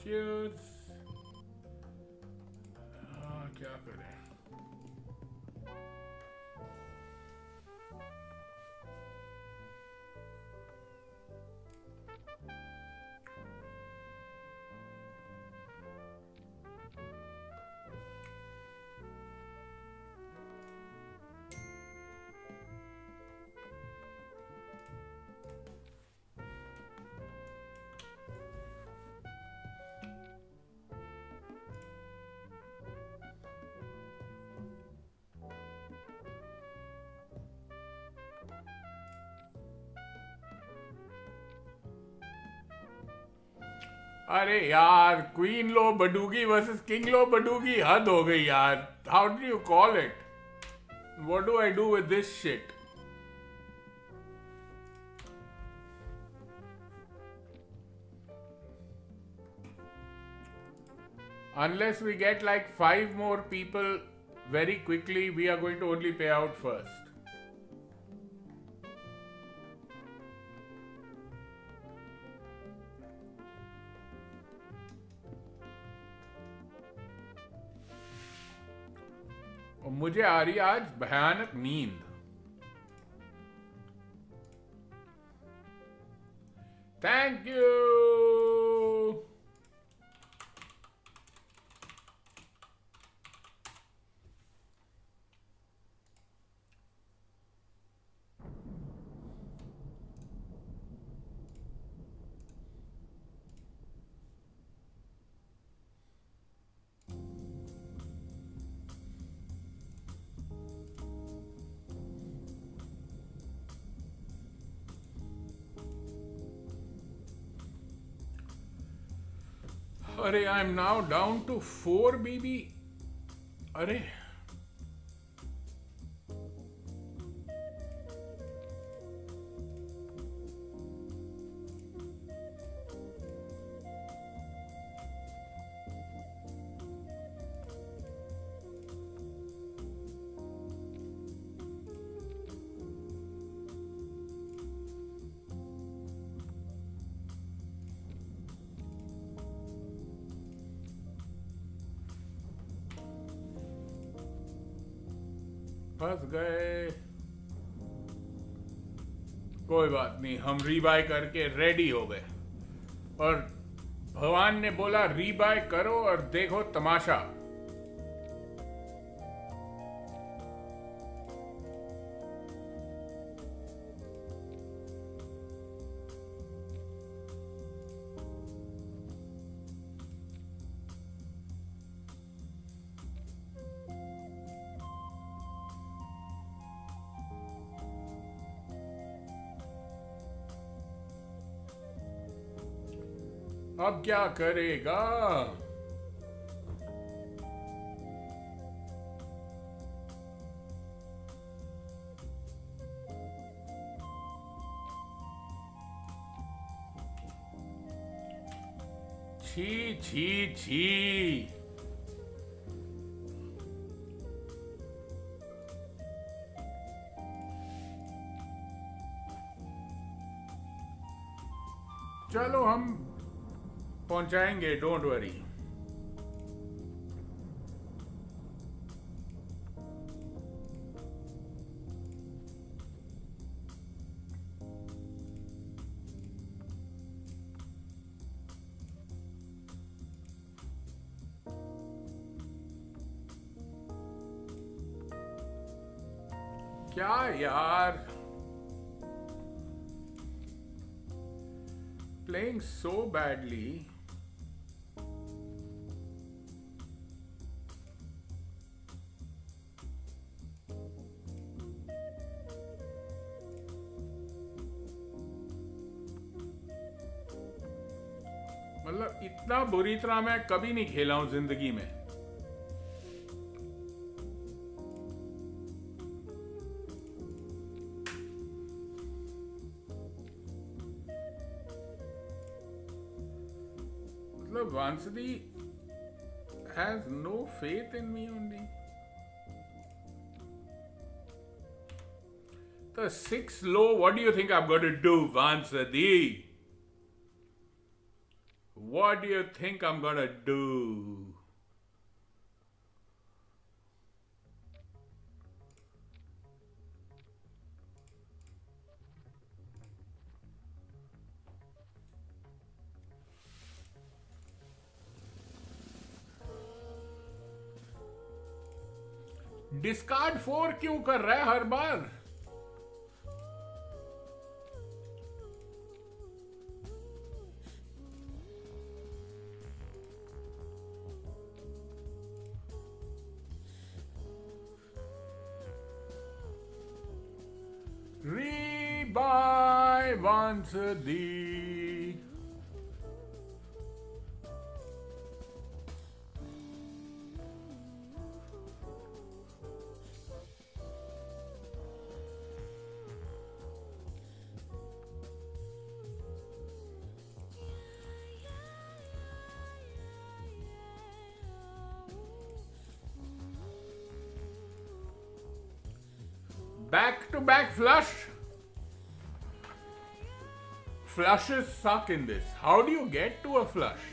चीयर्स. क्या करें. अरे यार, क्वीन लो बडूगी वर्सेस किंग लो बडूगी, हद हो गई यार. How do you call it? What do I do with this shit? Unless we get like 5 more people very quickly, we are going to only pay out first. और मुझे आ रही आज भयानक नींद. Thank you. अरे I am now down to 4 BB. अरे फंस गए. कोई बात नहीं, हम रीबाय करके रेडी हो गए. और भगवान ने बोला रीबाय करो और देखो तमाशा. अब क्या करेगा? छी छी छी. चलो हम पहुंचाएंगे, डोंट वरी. क्या यार? Playing so badly. मतलब इतना बुरी तरह मैं कभी नहीं खेला हूं जिंदगी में. मतलब Vansadi has no faith in me only. The 6 low, what do you think I'm going to do, Vansadi? What do you think I'm gonna do? Discard 4 क्यों कर रहा है हर बार? Rebuy Vansadi. Back-to-back flush. Flushes suck in this. How do you get to a flush?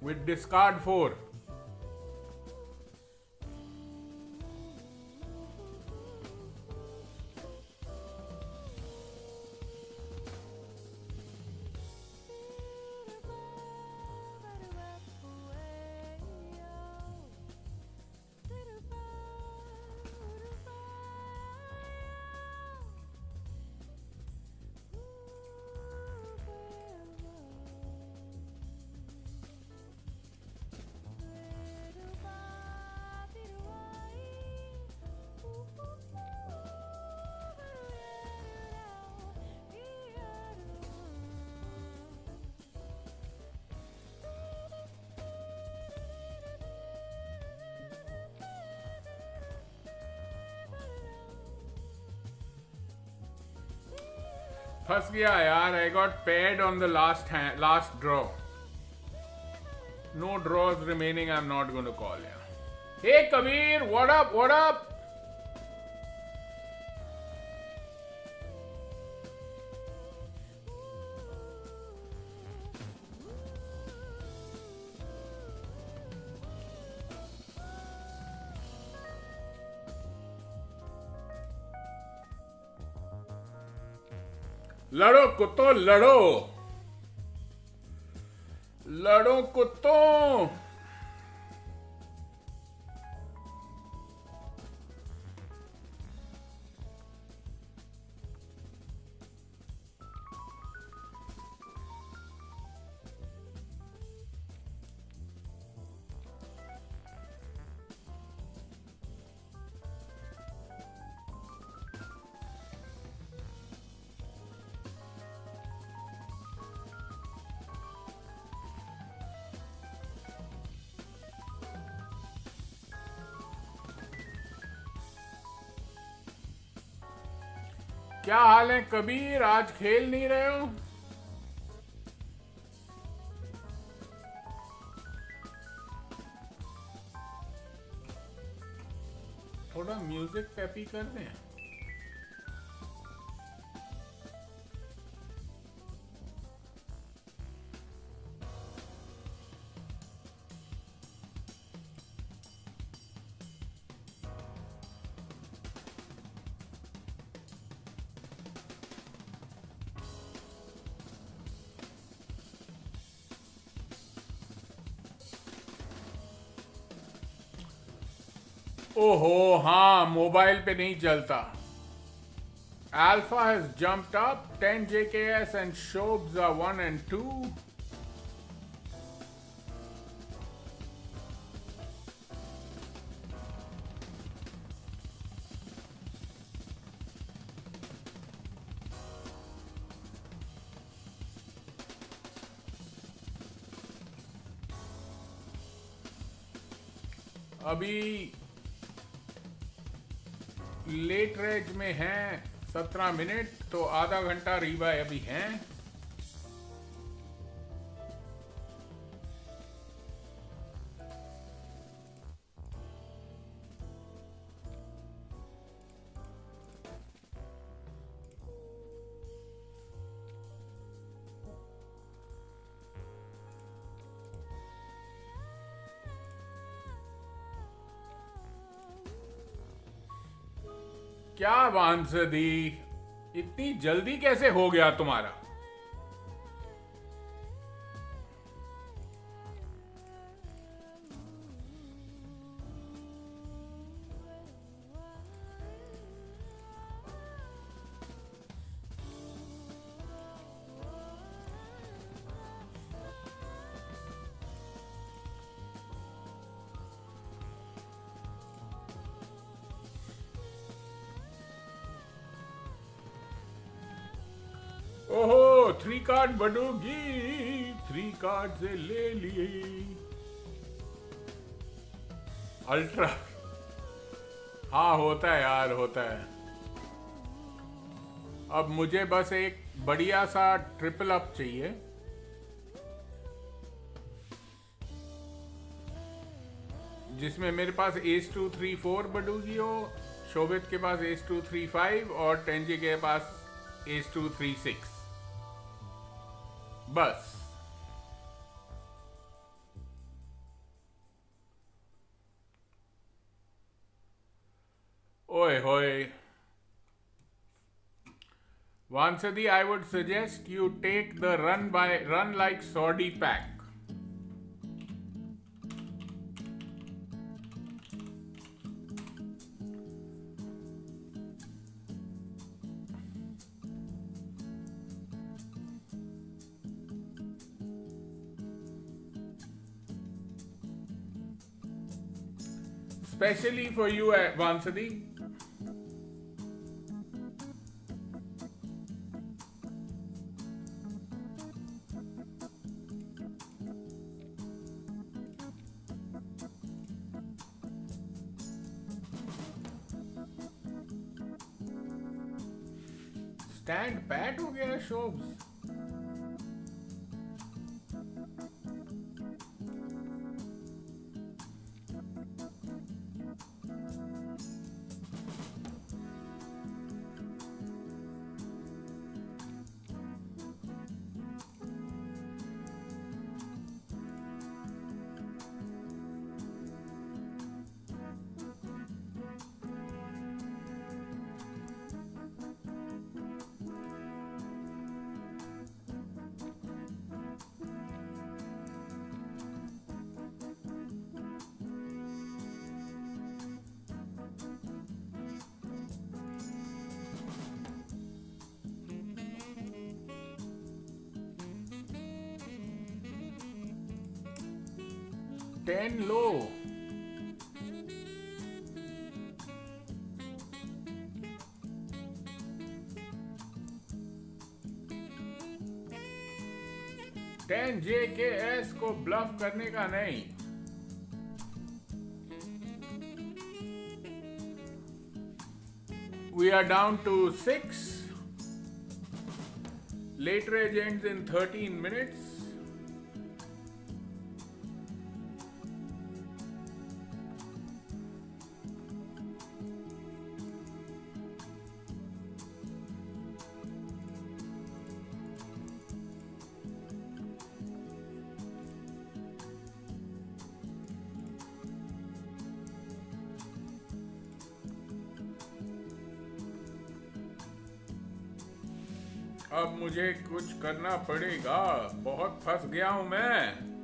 With discard 4. फंस गया यार. I got paired on the last draw. No draws remaining. I'm not going to call ya. Hey Kabir, what up? What up? लड़ो कुत्तों लड़ो. लड़ो कुत्तों. क्या हाल है कबीर? आज खेल नहीं रहे हो? थोड़ा म्यूजिक पेपी कर दें. ओहो हाँ, मोबाइल पे नहीं चलता. Alpha has jumped up. 10 JKS and Shobs are 1 and 2. अभी लेट रेज में हैं 17 मिनट, तो आधा घंटा रीबाय अभी हैं. क्या वांसदी, इतनी जल्दी कैसे हो गया तुम्हारा? ओहो 3 कार्ड बढ़ोगी, 3 कार्ड से ले लिए. अल्ट्रा, हाँ होता है यार, होता है. अब मुझे बस एक बढ़िया सा ट्रिपल अप चाहिए. जिसमें मेरे पास एस 2 3 4 बढ़ोगी हो, शोभित के पास एस 2 3 5 और टेंजी के पास एस 2 3 6. बस. ओए होए. Vansadi, I would suggest you take the run like Saudi pack. Especially for you, Vansadi. Stand pat हो गया शोब्स. Ten low. टेन JKS को ब्लफ करने का नहीं. We are down to 6. Late range ends in 13 minutes. अब मुझे कुछ करना पड़ेगा, बहुत फंस गया हूं मैं.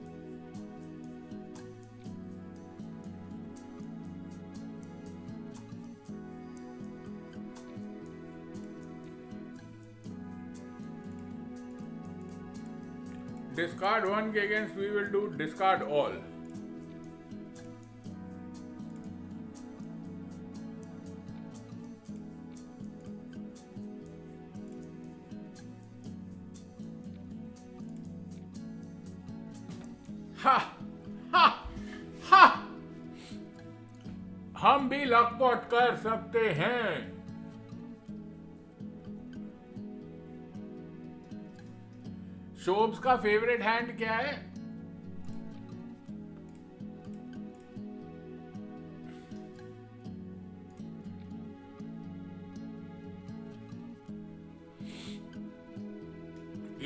Discard one against we will do discard all. हा हा हा, हम भी लकपॉट कर सकते हैं। शोब्स का फेवरेट हैंड क्या है?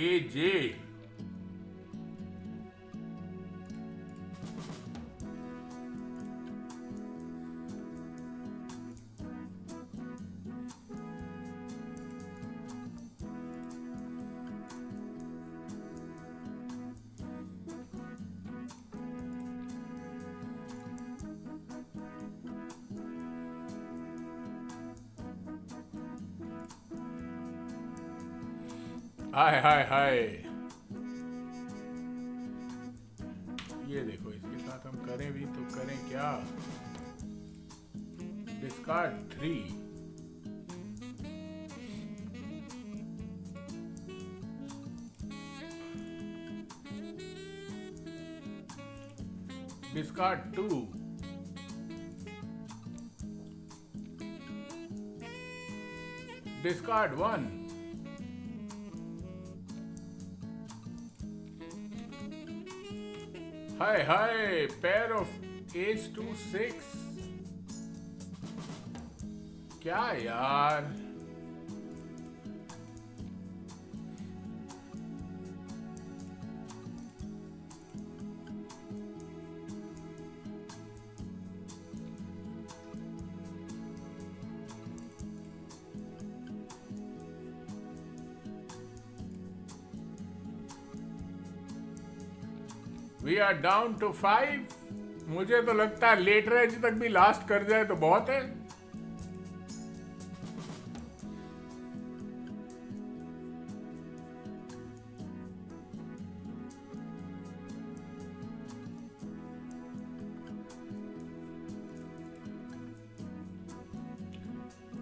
AJ। हाय हाय हाय, ये देखो, इसके साथ हम करें भी तो करें क्या? Discard 3। Discard 2। Discard 1। Hi hi, pair of ace to 6। क्या यार, वी आर डाउन टू 5। मुझे तो लगता है लेट रेंज तक भी लास्ट कर जाए तो बहुत है।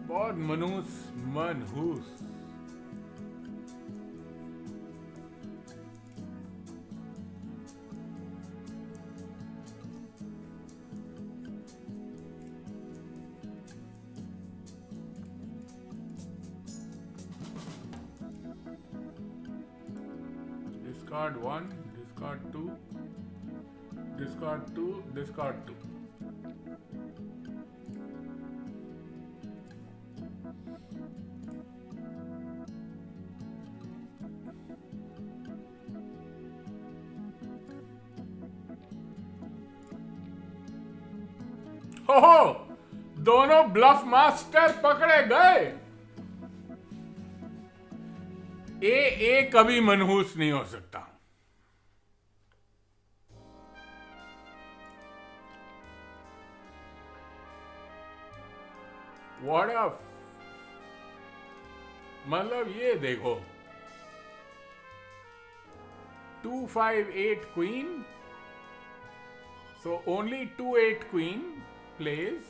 बहुत मनहूस। Discard 1, discard 2, discard 2, discard 2. हो, दोनों ब्लफ मास्टर पकड़े गए। ए कभी मनहूस नहीं हो सकता। What a, मतलब ये देखो, 2-5-8 queen, so only 2-8 queen plays,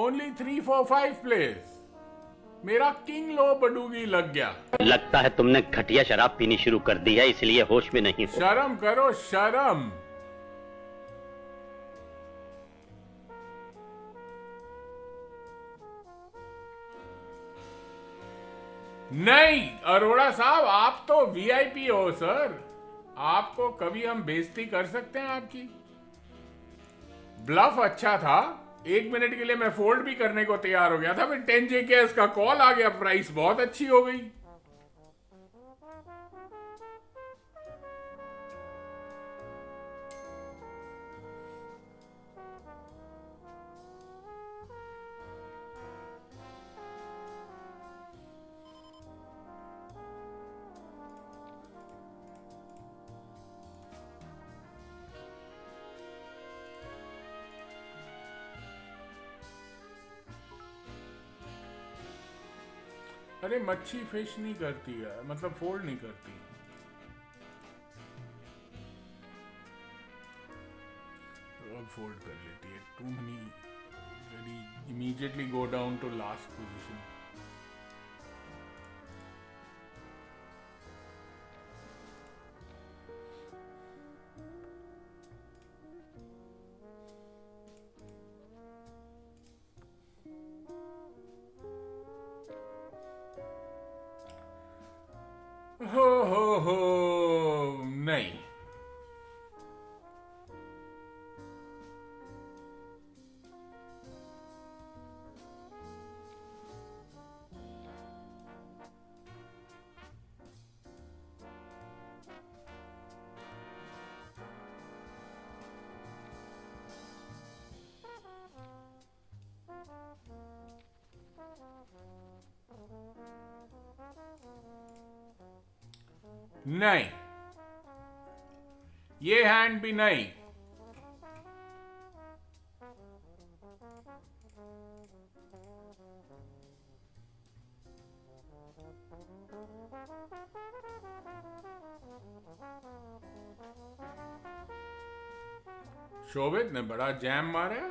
only 3-4-5 plays। मेरा किंग लो बडूगी लग गया। लगता है तुमने घटिया शराब पीनी शुरू कर दी है, इसलिए होश में नहीं हो। शर्म करो, शर्म। नहीं अरोड़ा साहब, आप तो वीआईपी हो सर, आपको कभी हम बेइज्जती कर सकते हैं आपकी? ब्लफ अच्छा था, 1 मिनट के लिए मैं फोल्ड भी करने को तैयार हो गया था, फिर 10J के का कॉल आ गया, प्राइस बहुत अच्छी हो गई। अरे मच्छी फिश नहीं करती है, मतलब फोल्ड नहीं करती। fold कर लेती है. Too many. Immediately go down to last position. हो नहीं. नहीं, ये हैंड भी नहीं. शोभित ने बड़ा जैम मारा.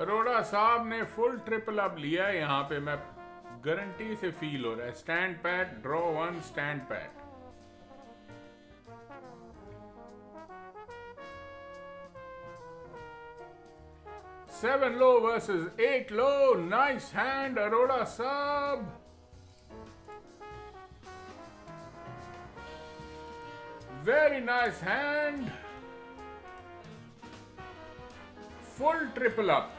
अरोड़ा साहब ने फुल ट्रिपल अब लिया है. यहां पे मैं गारंटी से फील हो रहा है. Stand PAT, draw one, stand PAT. Seven low versus 8 low. Nice hand, Aroda sub. Very nice hand. Full triple up.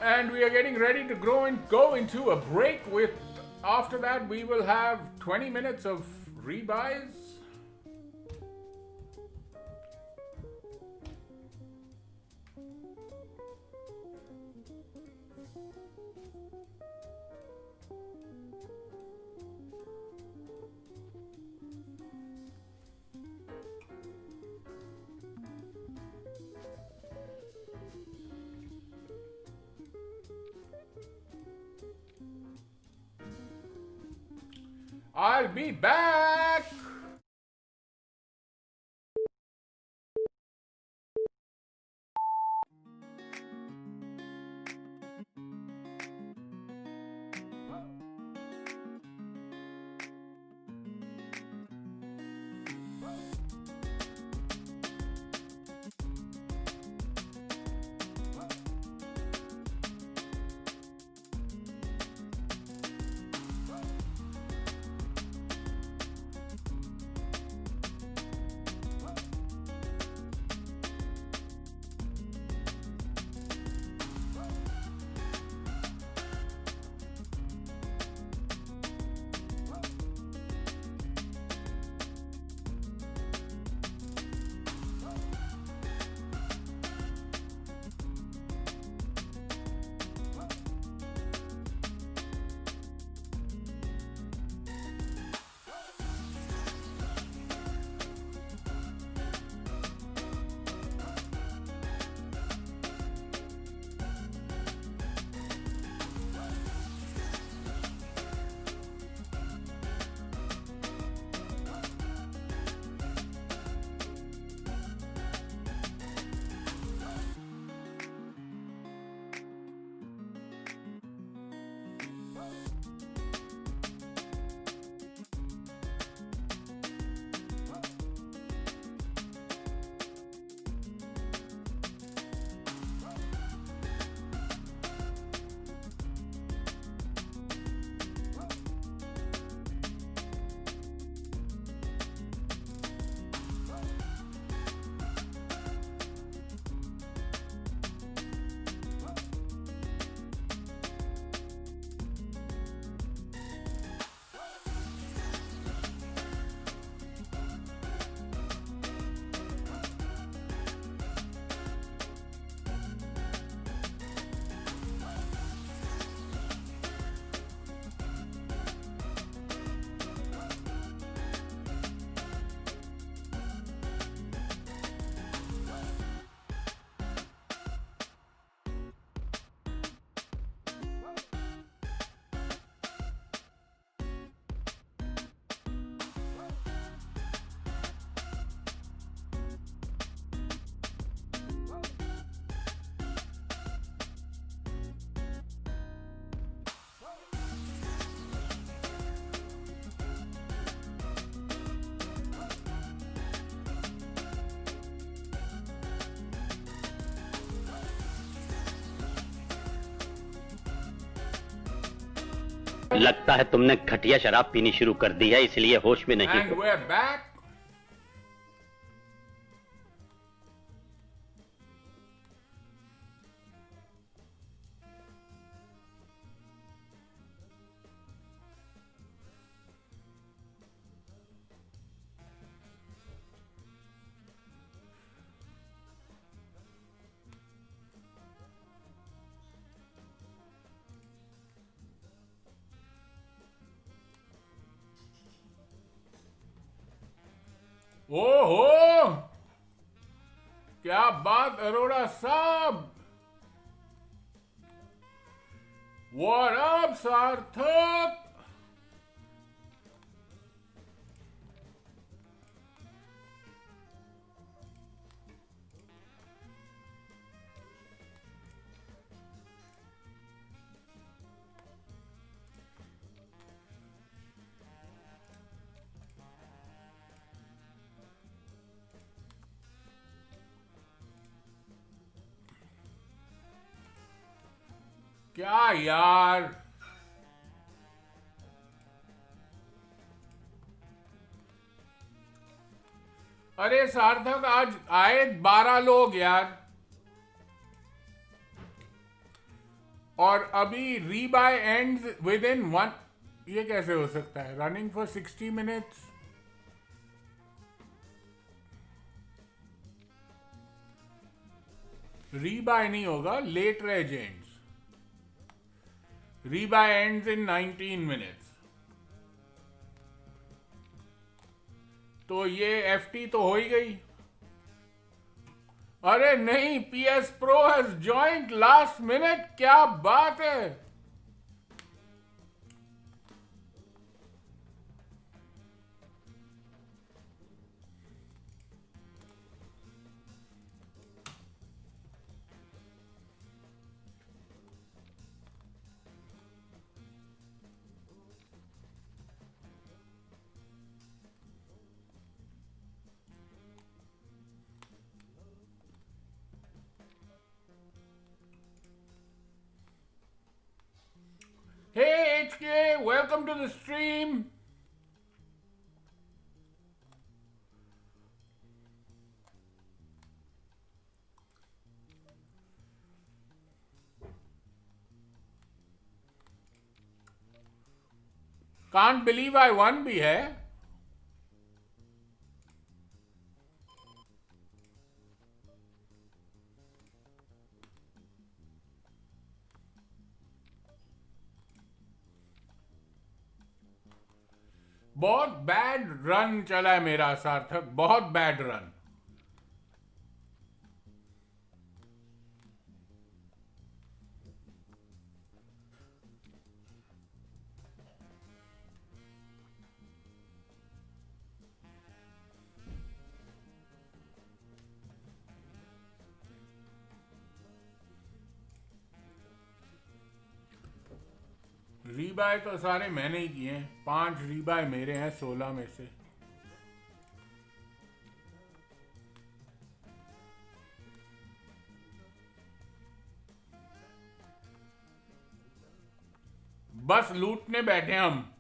And we are getting ready to go into a break with, after that we will have 20 minutes of rebuys. I'll be back. लगता है तुमने घटिया शराब पीनी शुरू कर दी है, इसलिए होश में नहीं And we're back. ओहो, क्या बात अरोड़ा साहब। What up सार्थक। क्या यार, अरे सार्थक आज आए 12 लोग यार, और अभी रीबाय एंड्स विद इन 1। ये कैसे हो सकता है? Running for 60 minutes. रीबाय नहीं होगा, late reg ends. Rebuy ends in 19 minutes. तो ये FT तो हो ही गई। अरे नहीं, PS Pro has joined last minute। क्या बात है। Hey HK, welcome to the stream. Can't believe I won भी है। बहुत बैड रन चला है मेरा सार्थक, बहुत बैड रन। रीबाय तो सारे मैंने ही किए हैं, 5 रीबाय मेरे हैं 16 में से। बस लूटने बैठे हम।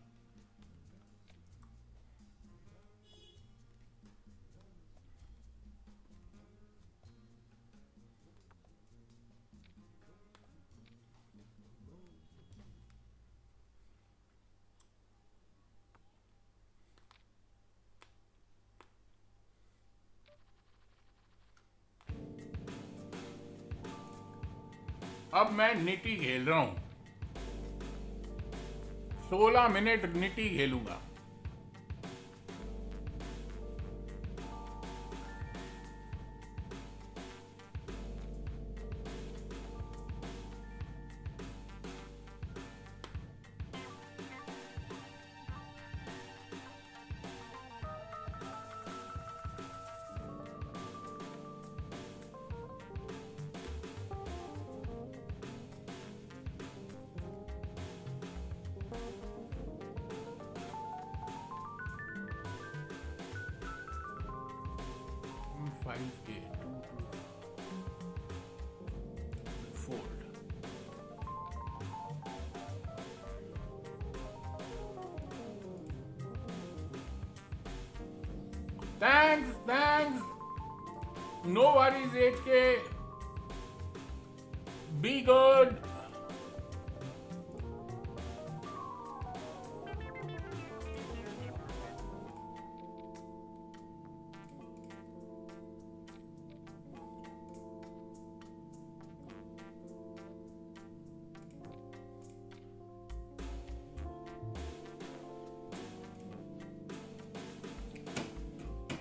अब मैं निटी खेल रहा हूं, 16 मिनट निटी खेलूंगा। Thanks. No worries, 8K. Be good.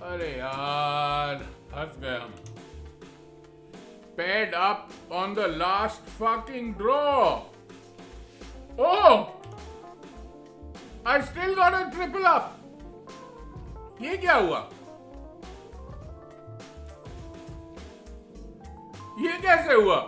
अरे यार फंस गया paired up on the last fucking draw. Oh! I still got a triple up. ये क्या हुआ? ये कैसे हुआ?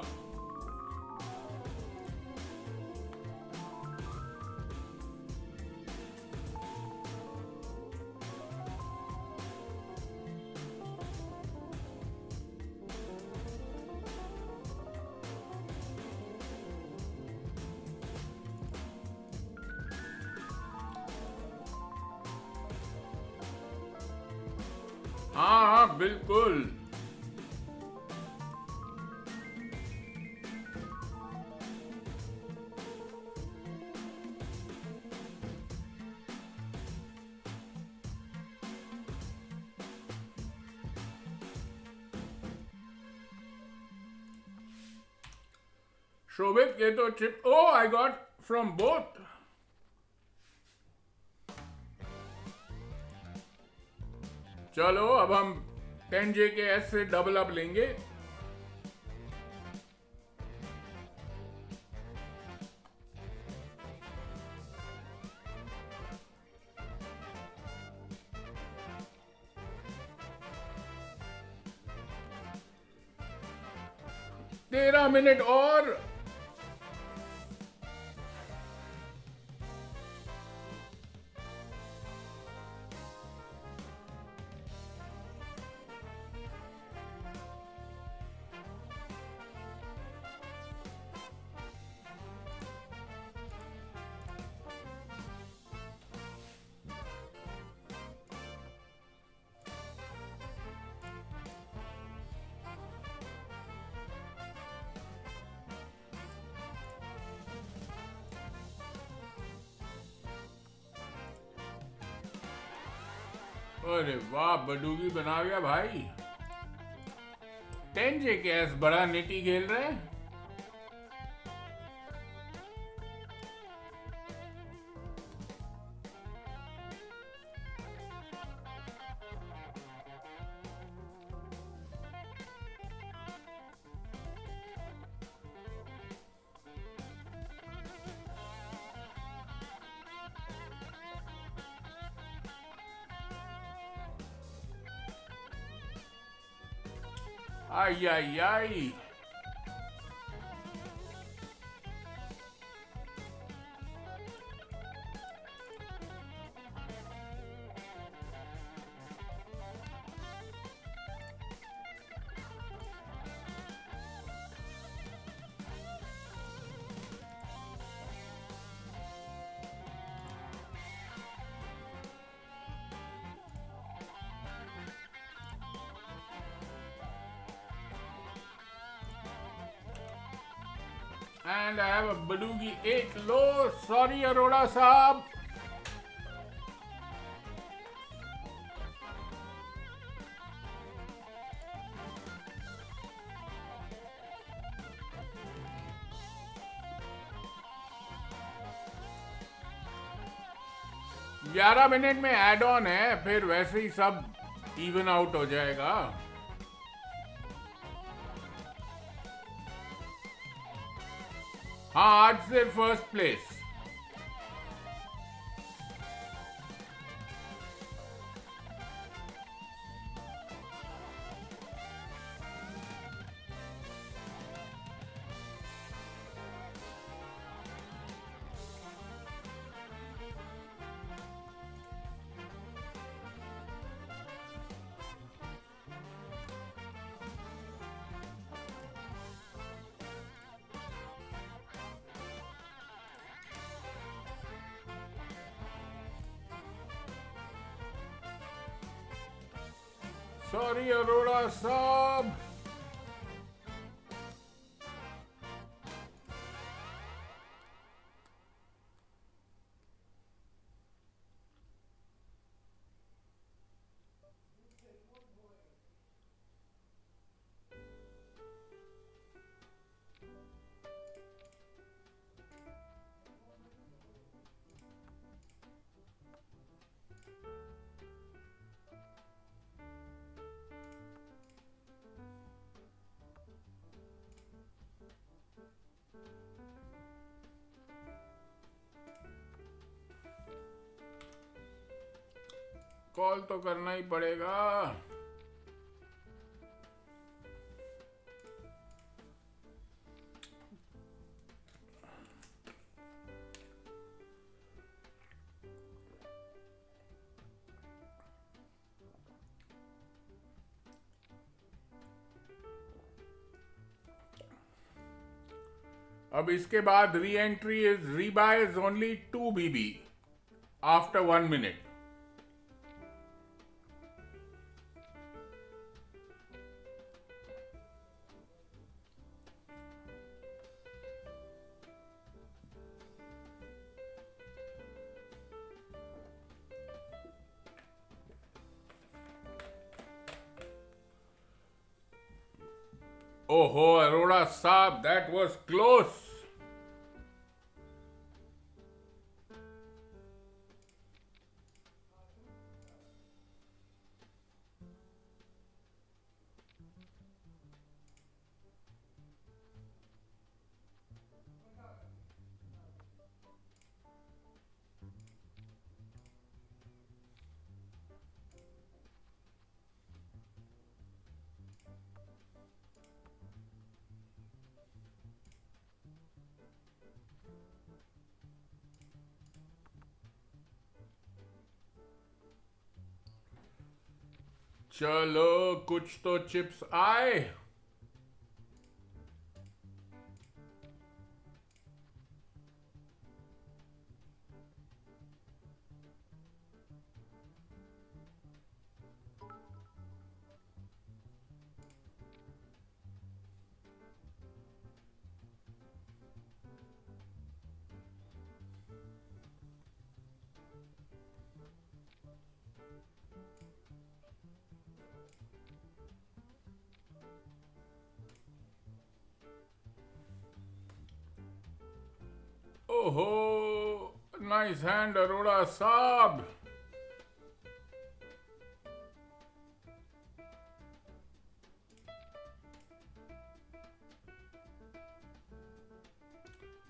हाँ बिल्कुल शोभित ये तो chip I got from both. चलो अब हम 10J के एस से डबल अप लेंगे. तेरह मिनट और. अरे वाह बडूगी बना गया भाई. 10J कैस बड़ा नेटी खेल रहे हैं. Ay. And I have a Badoogie 8 low. Sorry, Arora Saab. ग्यारह मिनट में एड ऑन है, फिर वैसे ही सब इवन आउट हो जाएगा. हाँ आज से first place. Sorry, Aurora Saab. Call तो करना ही पड़ेगा. अब इसके बाद re entry is rebuy is only 2 BB after 1 minute. Oh, Arora Saab, that was close. चलो कुछ तो चिप्स आए. Oh, nice hand, Arora Saab.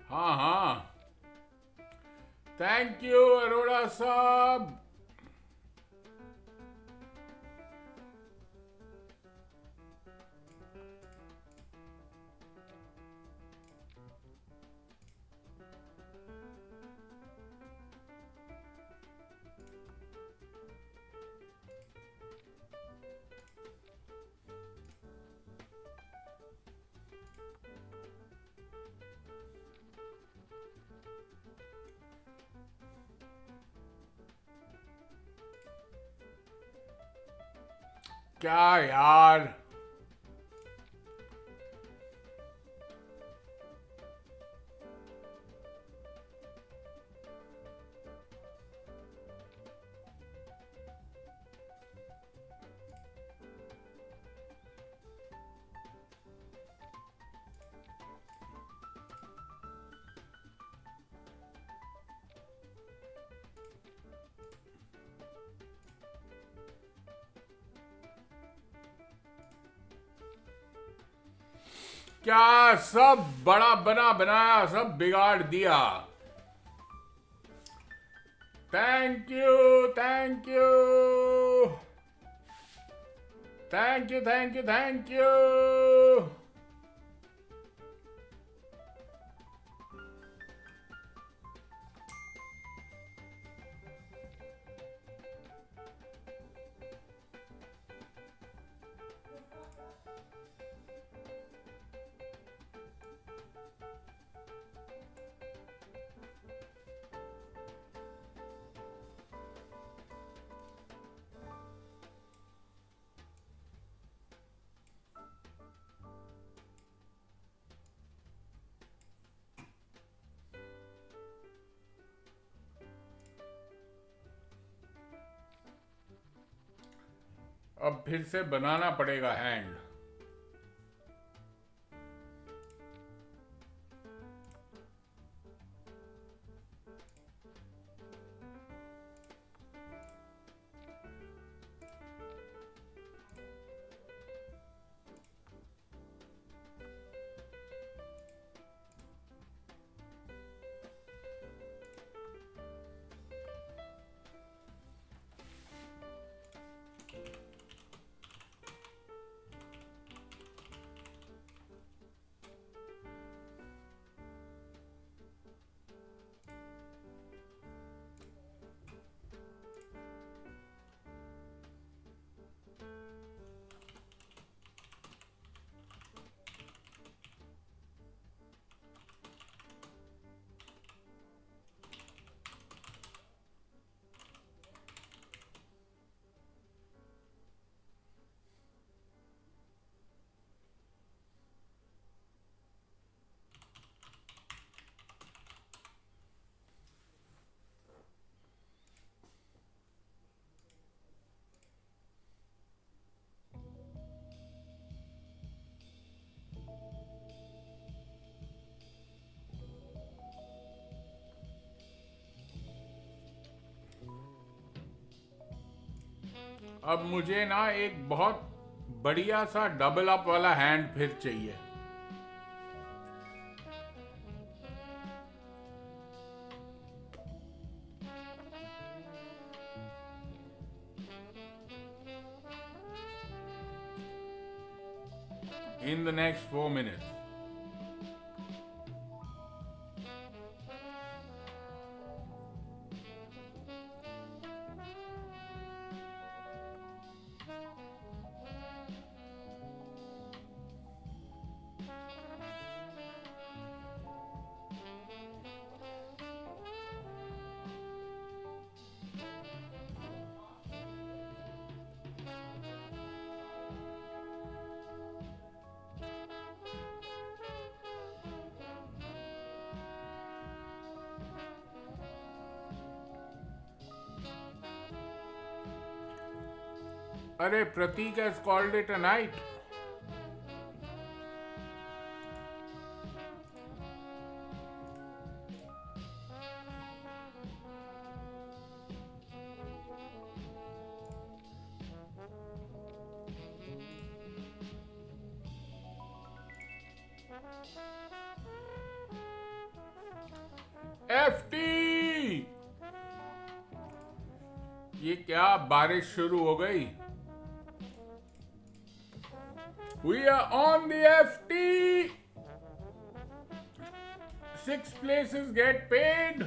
हाँ. Thank you, Arora Saab. क्या यार. क्या सब बड़ा बनाया सब बिगाड़ दिया. Thank you. Thank you. Thank you. Thank you. Thank you. अब फिर से बनाना पड़ेगा हैंड. अब मुझे ना एक बहुत बढ़िया सा डबल अप वाला हैंड फिर चाहिए. In the next 4 minutes. अरे प्रतीक has called it a night. FT! ये क्या बारिश शुरू हो गई. We are on the FT. 6 places get paid.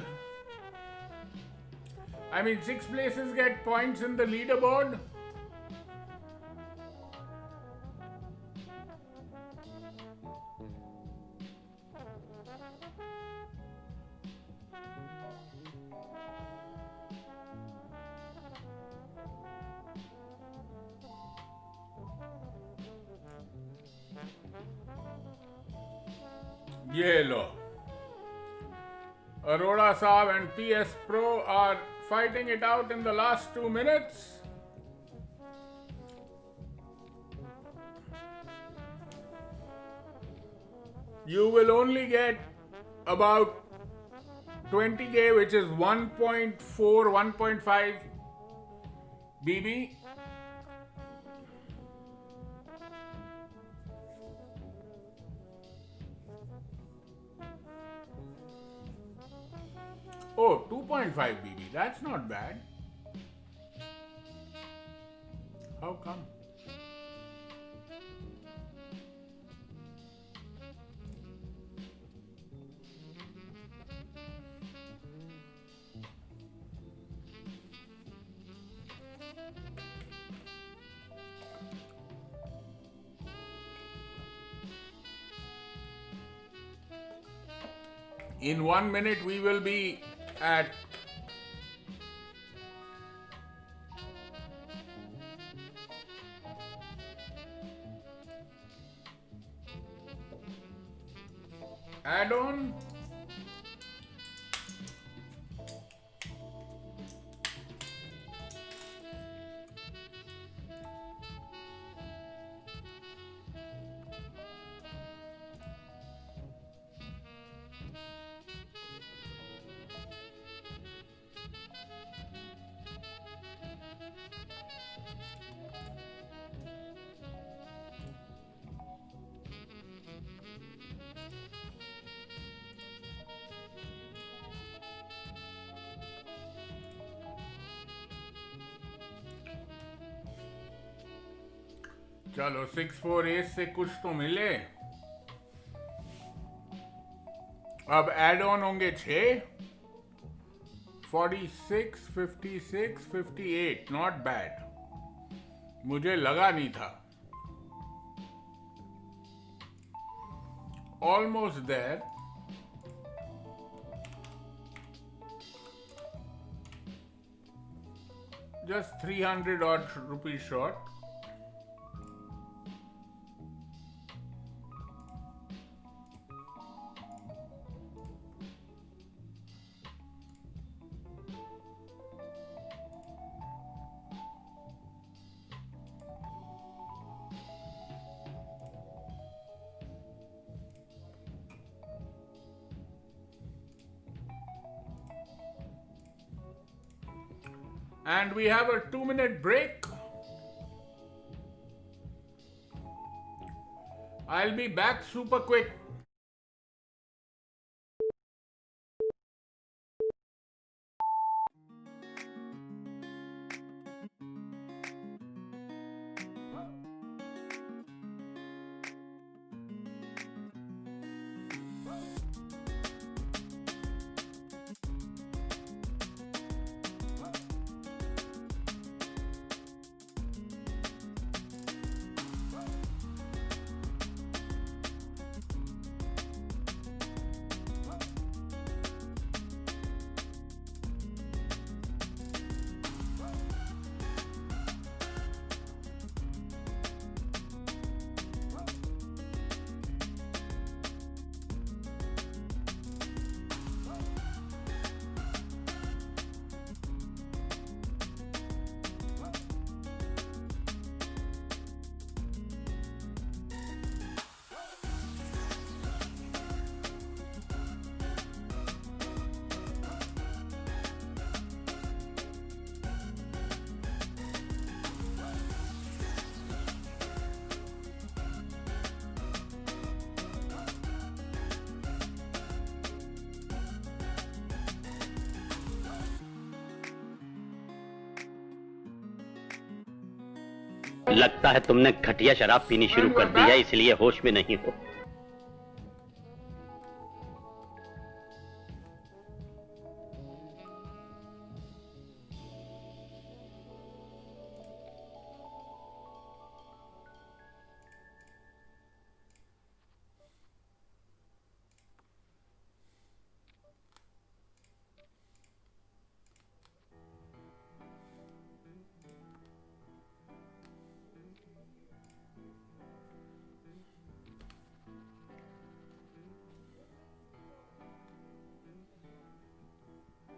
I mean 6 places get points in the leaderboard. ये लो. Arora Saab and PS Pro are fighting it out in the last 2 minutes. You will only get about 20k, which is 1.4, 1.5 BB. Oh, 2.5 BB. That's not bad. How come? In 1 minute, we will be at add-on. चलो 6-4 S से कुछ तो मिले. अब add on होंगे 6. 46, 56, 58. Not bad. मुझे लगा नहीं था. Almost there. Just 300 odd rupees short. And we have a 2-minute break. I'll be back super quick. लगता है तुमने घटिया शराब पीनी शुरू कर दी है, इसलिए होश में नहीं हो.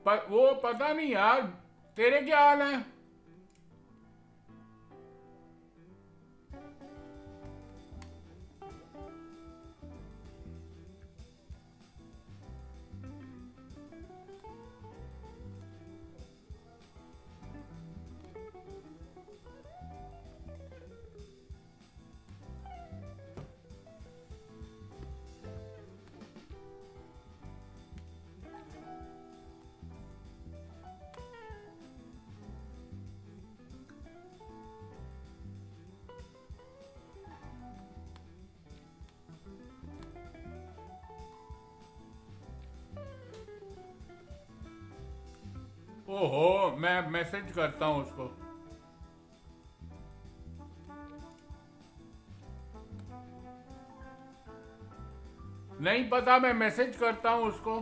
पर वो पता नहीं यार, तेरे क्या हाल है? ओहो, मैं मैसेज करता हूं उसको. नहीं पता, मैं मैसेज करता हूं उसको.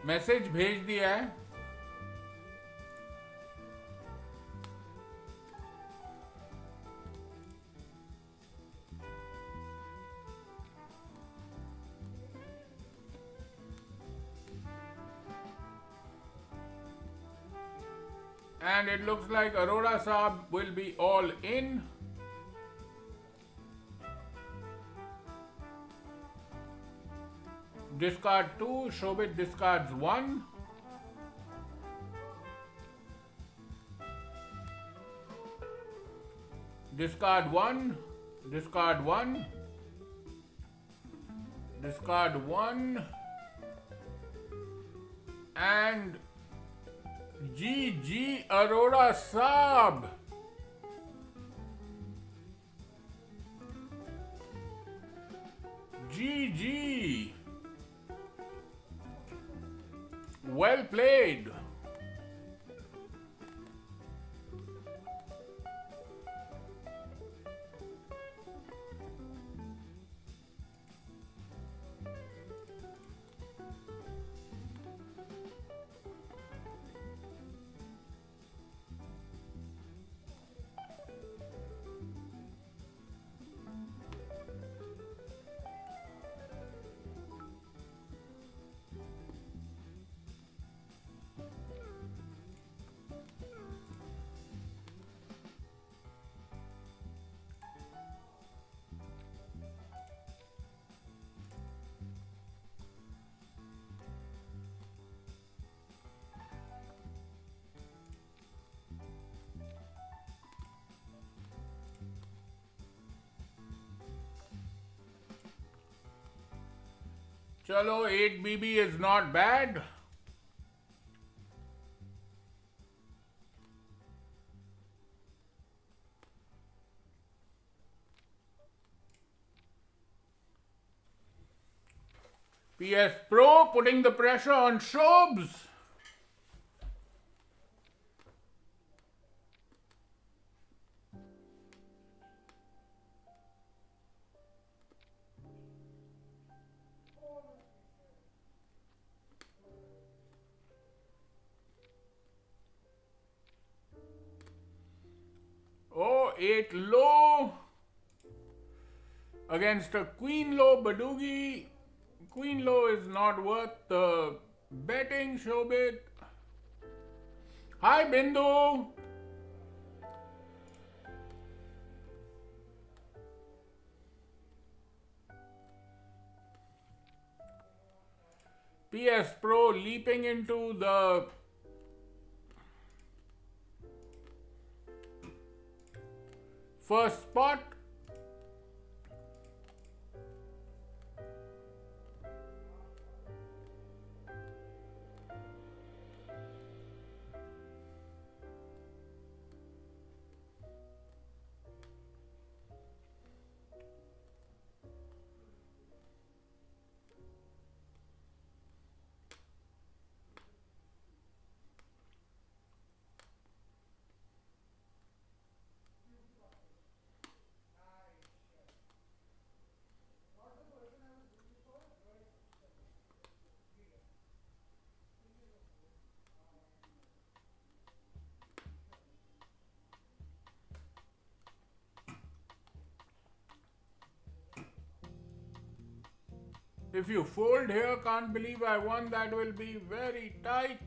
मैसेज भेज दिया है. And it looks like Aurora Saab will be all in. Discard 2, Shobit discards 1. Discard 1, discard 1, discard 1, and GG Aurora Saab. GG. Well played. Chalo, 8 BB is not bad. PS Pro putting the pressure on Shobs. Oh, 8 low against a queen low Badugi. Queen low is not worth the betting, Shobit. Hi, Bindu. PS Pro leaping into the first spot. If you fold here, can't believe I won, that will be very tight.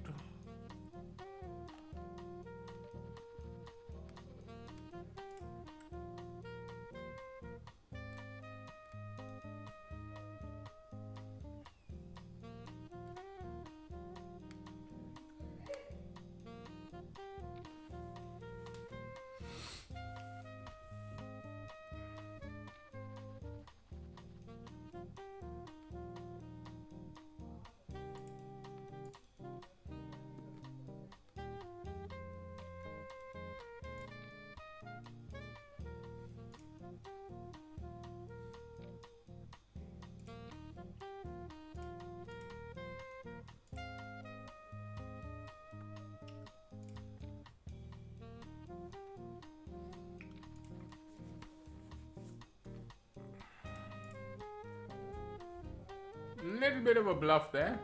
Little bit of a bluff there.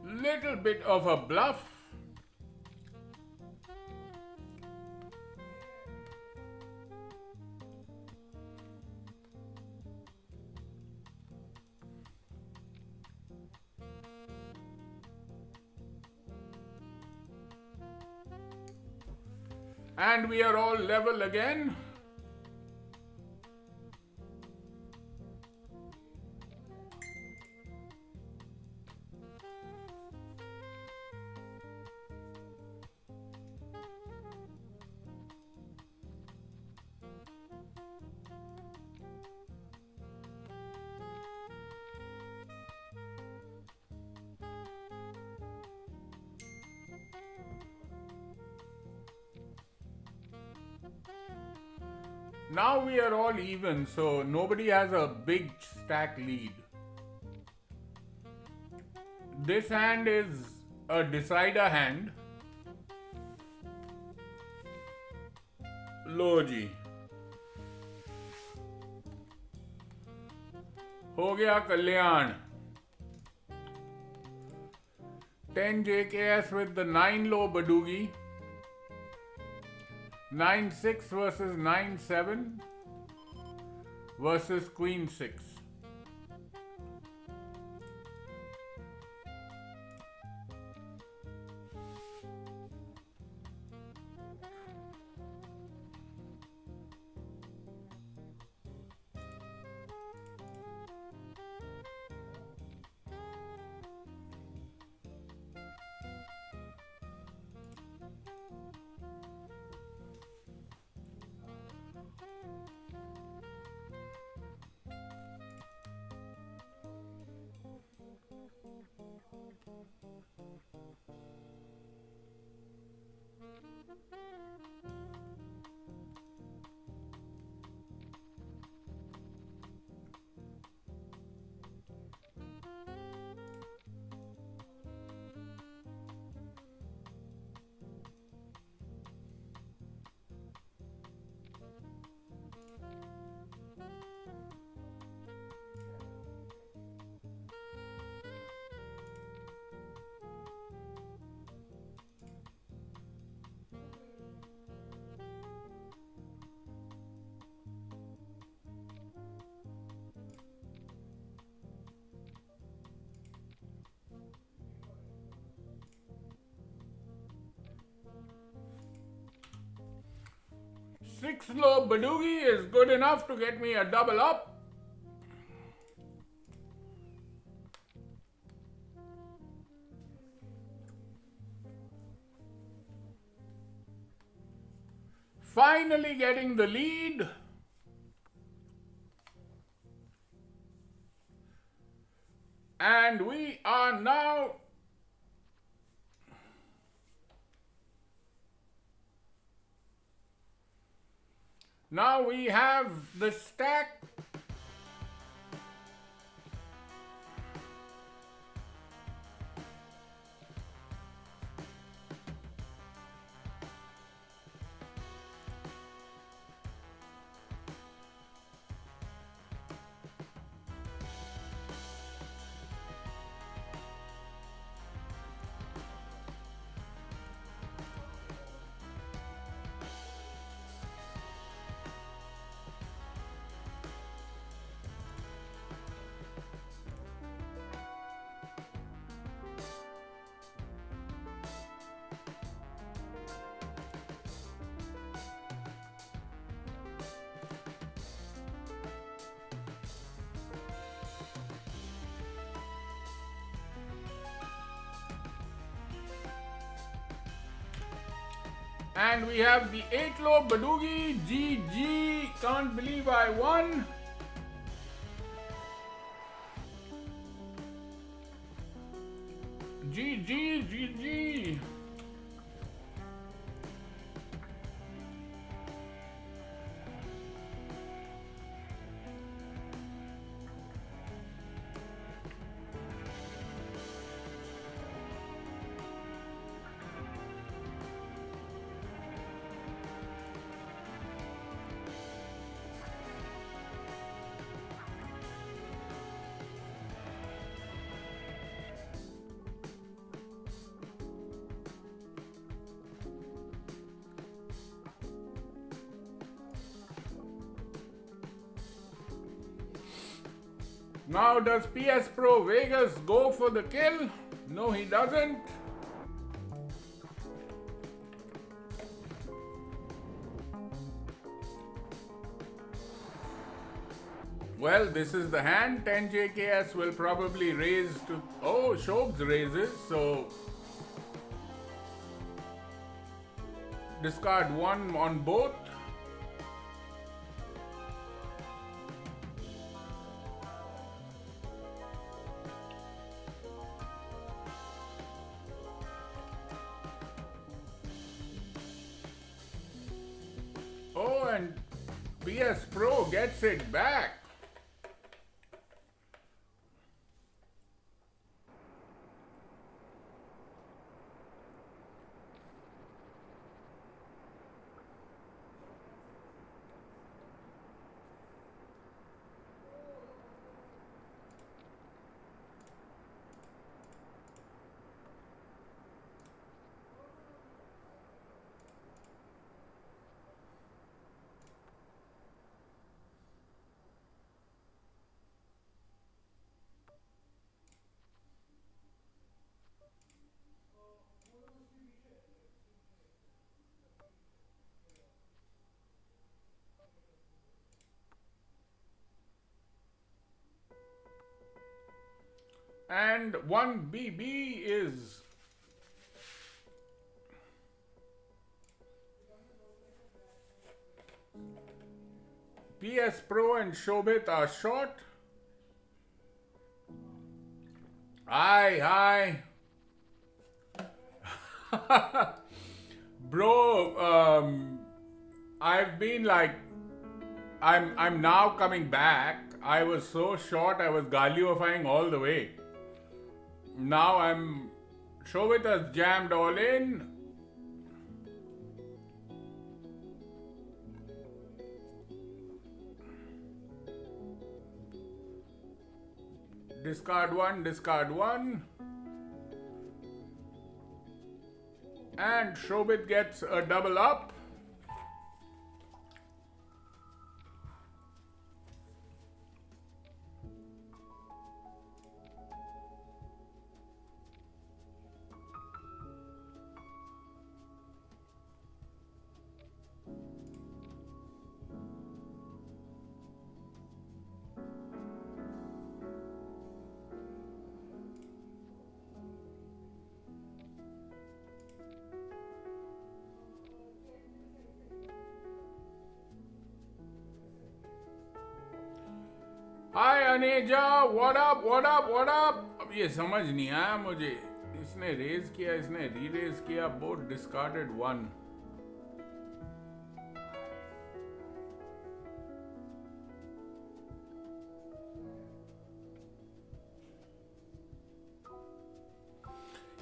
Little bit of a bluff. And we are all level again. Now we are all even, so nobody has a big stack lead. This hand is a decider hand. लो जी, हो गया कल्याण. 10 JKS with the 9 low Badugi. 9-6 versus 9-7 versus Queen 6. Six low Badugi is good enough to get me a double up. Finally getting the lead. And we are now we have the stack. And we have the 8 low Badugi. GG. Can't believe I won. GG, GG. Now does PS Pro Vegas go for the kill? No, he doesn't. Well, this is the hand. 10 JKS will probably raise to... Oh, Shobs raises, so... Discard one on both. Oh, and PS Pro gets it back. And 1BB is PS Pro and Shobit are short. Hi. Bro, I've been like, I'm now coming back. I was so short, I was galliofying all the way. Now I'm Shobit has jammed all in. Discard one. And Shobit gets a double up. Hi Aneja what up अब ये समझ नहीं आया मुझे इसने raise किया इसने री रेज किया बोथ डिस्कार्डेड वन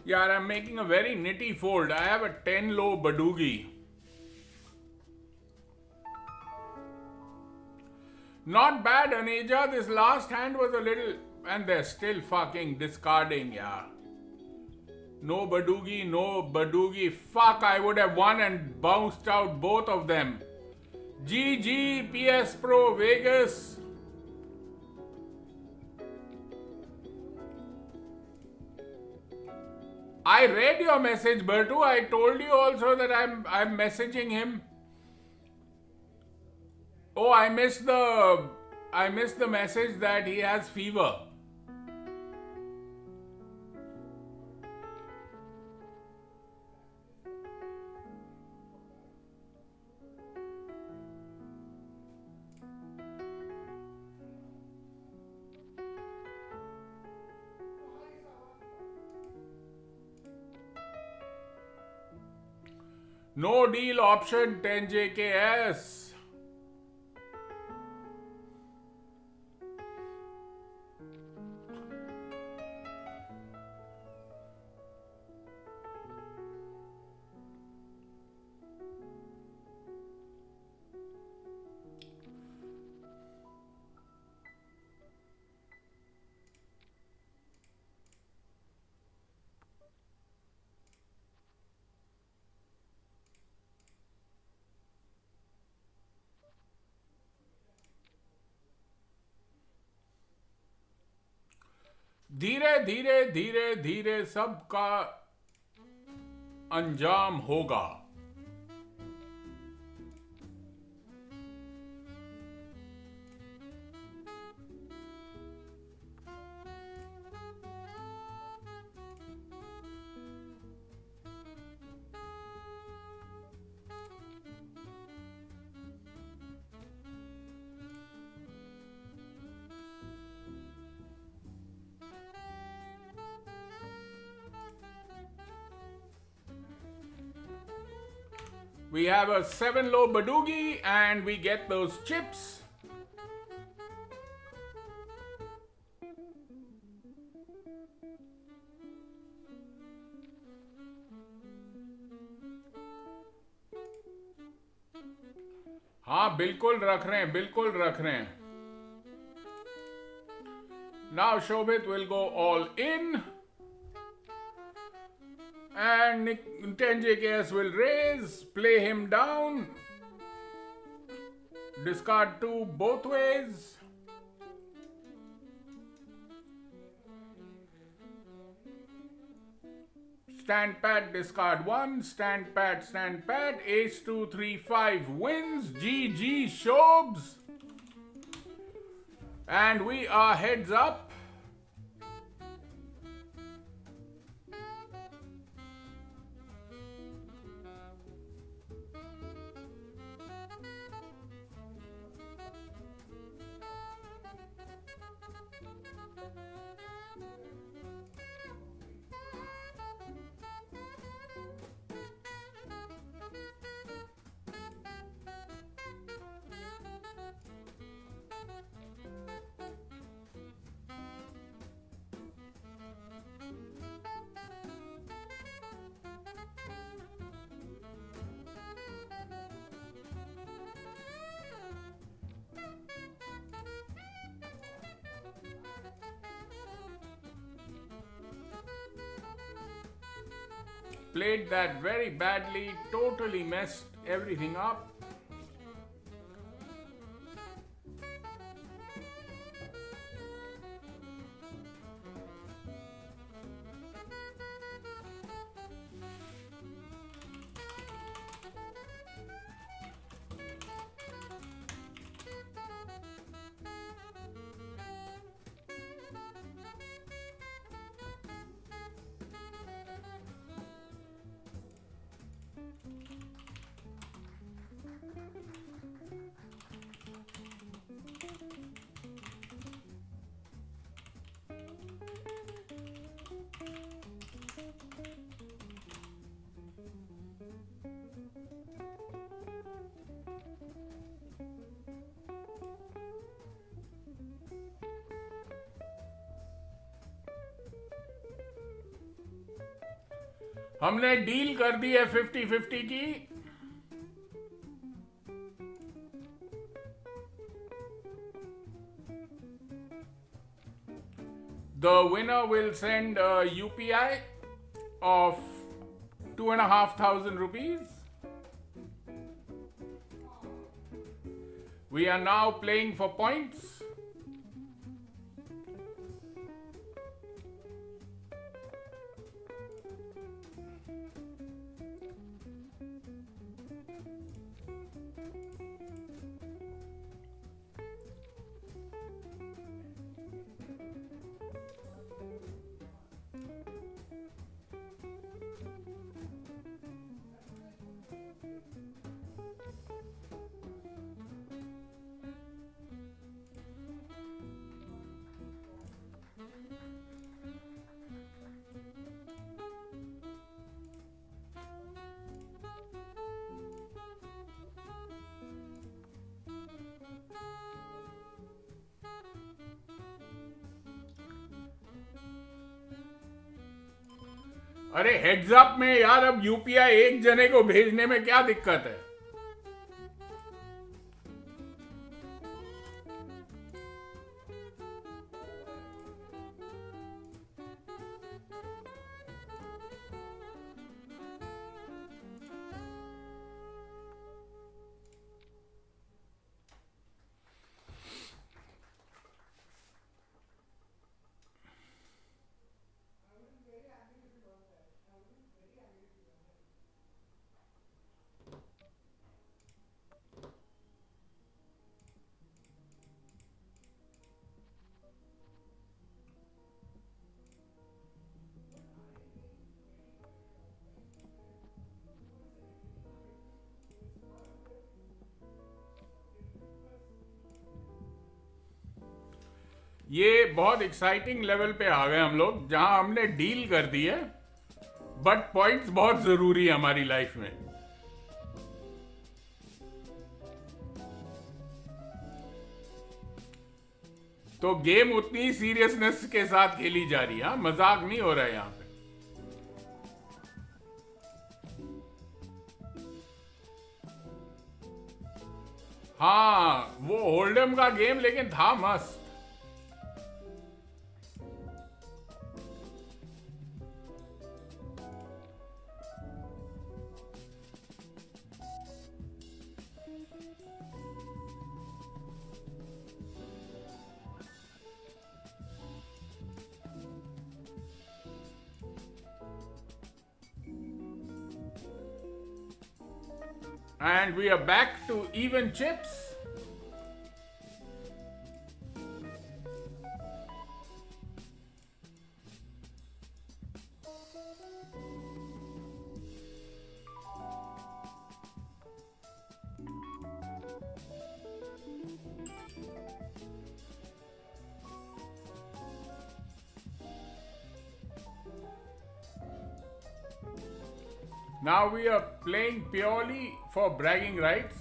यार I am making a very nitty fold I have a 10 low badoogie. Not bad, Aneja. This last hand was a little... And they're still fucking discarding, yeah. No badoogie. Fuck, I would have won and bounced out both of them. GG, PS Pro, Vegas. I read your message, Bertu. I told you also that I'm messaging him. Oh, I missed the message that he has fever. No deal option 10 JKS. धीरे सबका अंजाम होगा. We have a 7 low Badugi and we get those chips. हाँ बिल्कुल रख रहे हैं, बिल्कुल रख रहे हैं. Now Shobhit will go all in. And 10JKS will raise, play him down. Discard 2 both ways. Stand pat, discard 1. Stand pat, stand pat. Ace 2, 3, 5 wins. GG Shobs. And we are heads up. Played that very badly, totally messed everything up. हमने deal कर दी है 50-50 की. The winner will send a UPI of 2,500 rupees. We are now playing for points. अरे heads up में यार, अब UPI एक जने को भेजने में क्या दिक्कत है? ये बहुत एक्साइटिंग लेवल पे आ गए हम लोग, जहां हमने डील कर दी है, बट पॉइंट्स बहुत जरूरी है हमारी लाइफ में. तो गेम उतनी सीरियसनेस के साथ खेली जा रही है, मजाक नहीं हो रहा है यहां पे। हाँ, वो होल्डम का गेम लेकिन था मस्त। And we are back to even chips. Now we are playing purely for bragging rights.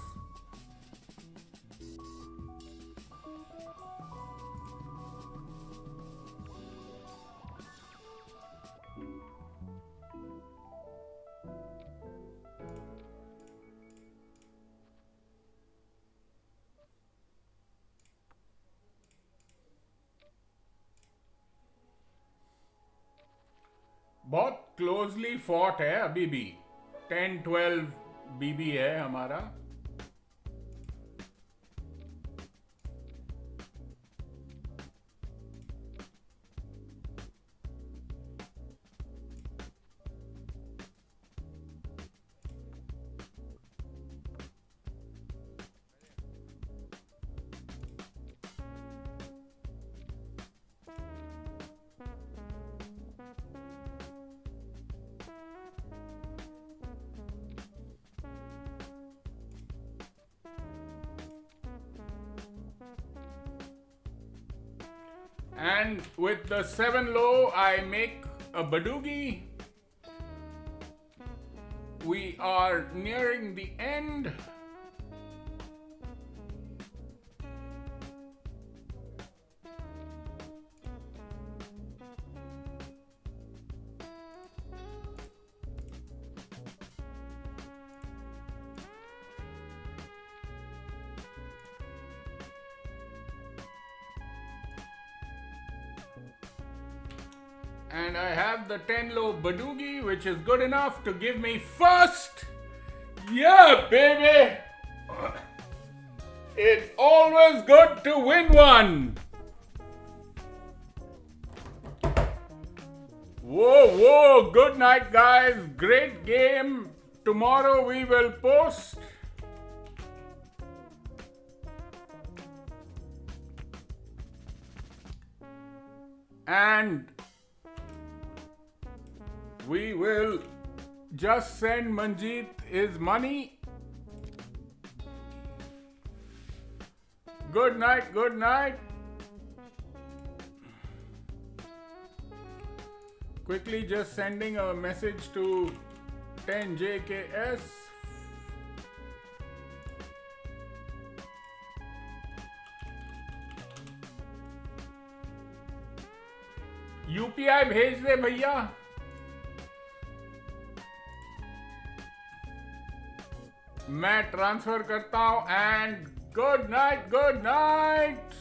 बहुत क्लोजली फॉट है अभी भी, 10-12 बीबी है हमारा। And with the 7 low, I make a badoogie. We are nearing the end. And I have the 10 low badoogie, which is good enough to give me first. Yeah, baby. It's always good to win one. Whoa. Good night, guys. Great game. Tomorrow we will post. And we will just send Manjeet his money. Good night, good night. Quickly just sending a message to 10JKS. UPI भेज दे भैया। मैं transfer करता हूं and good night.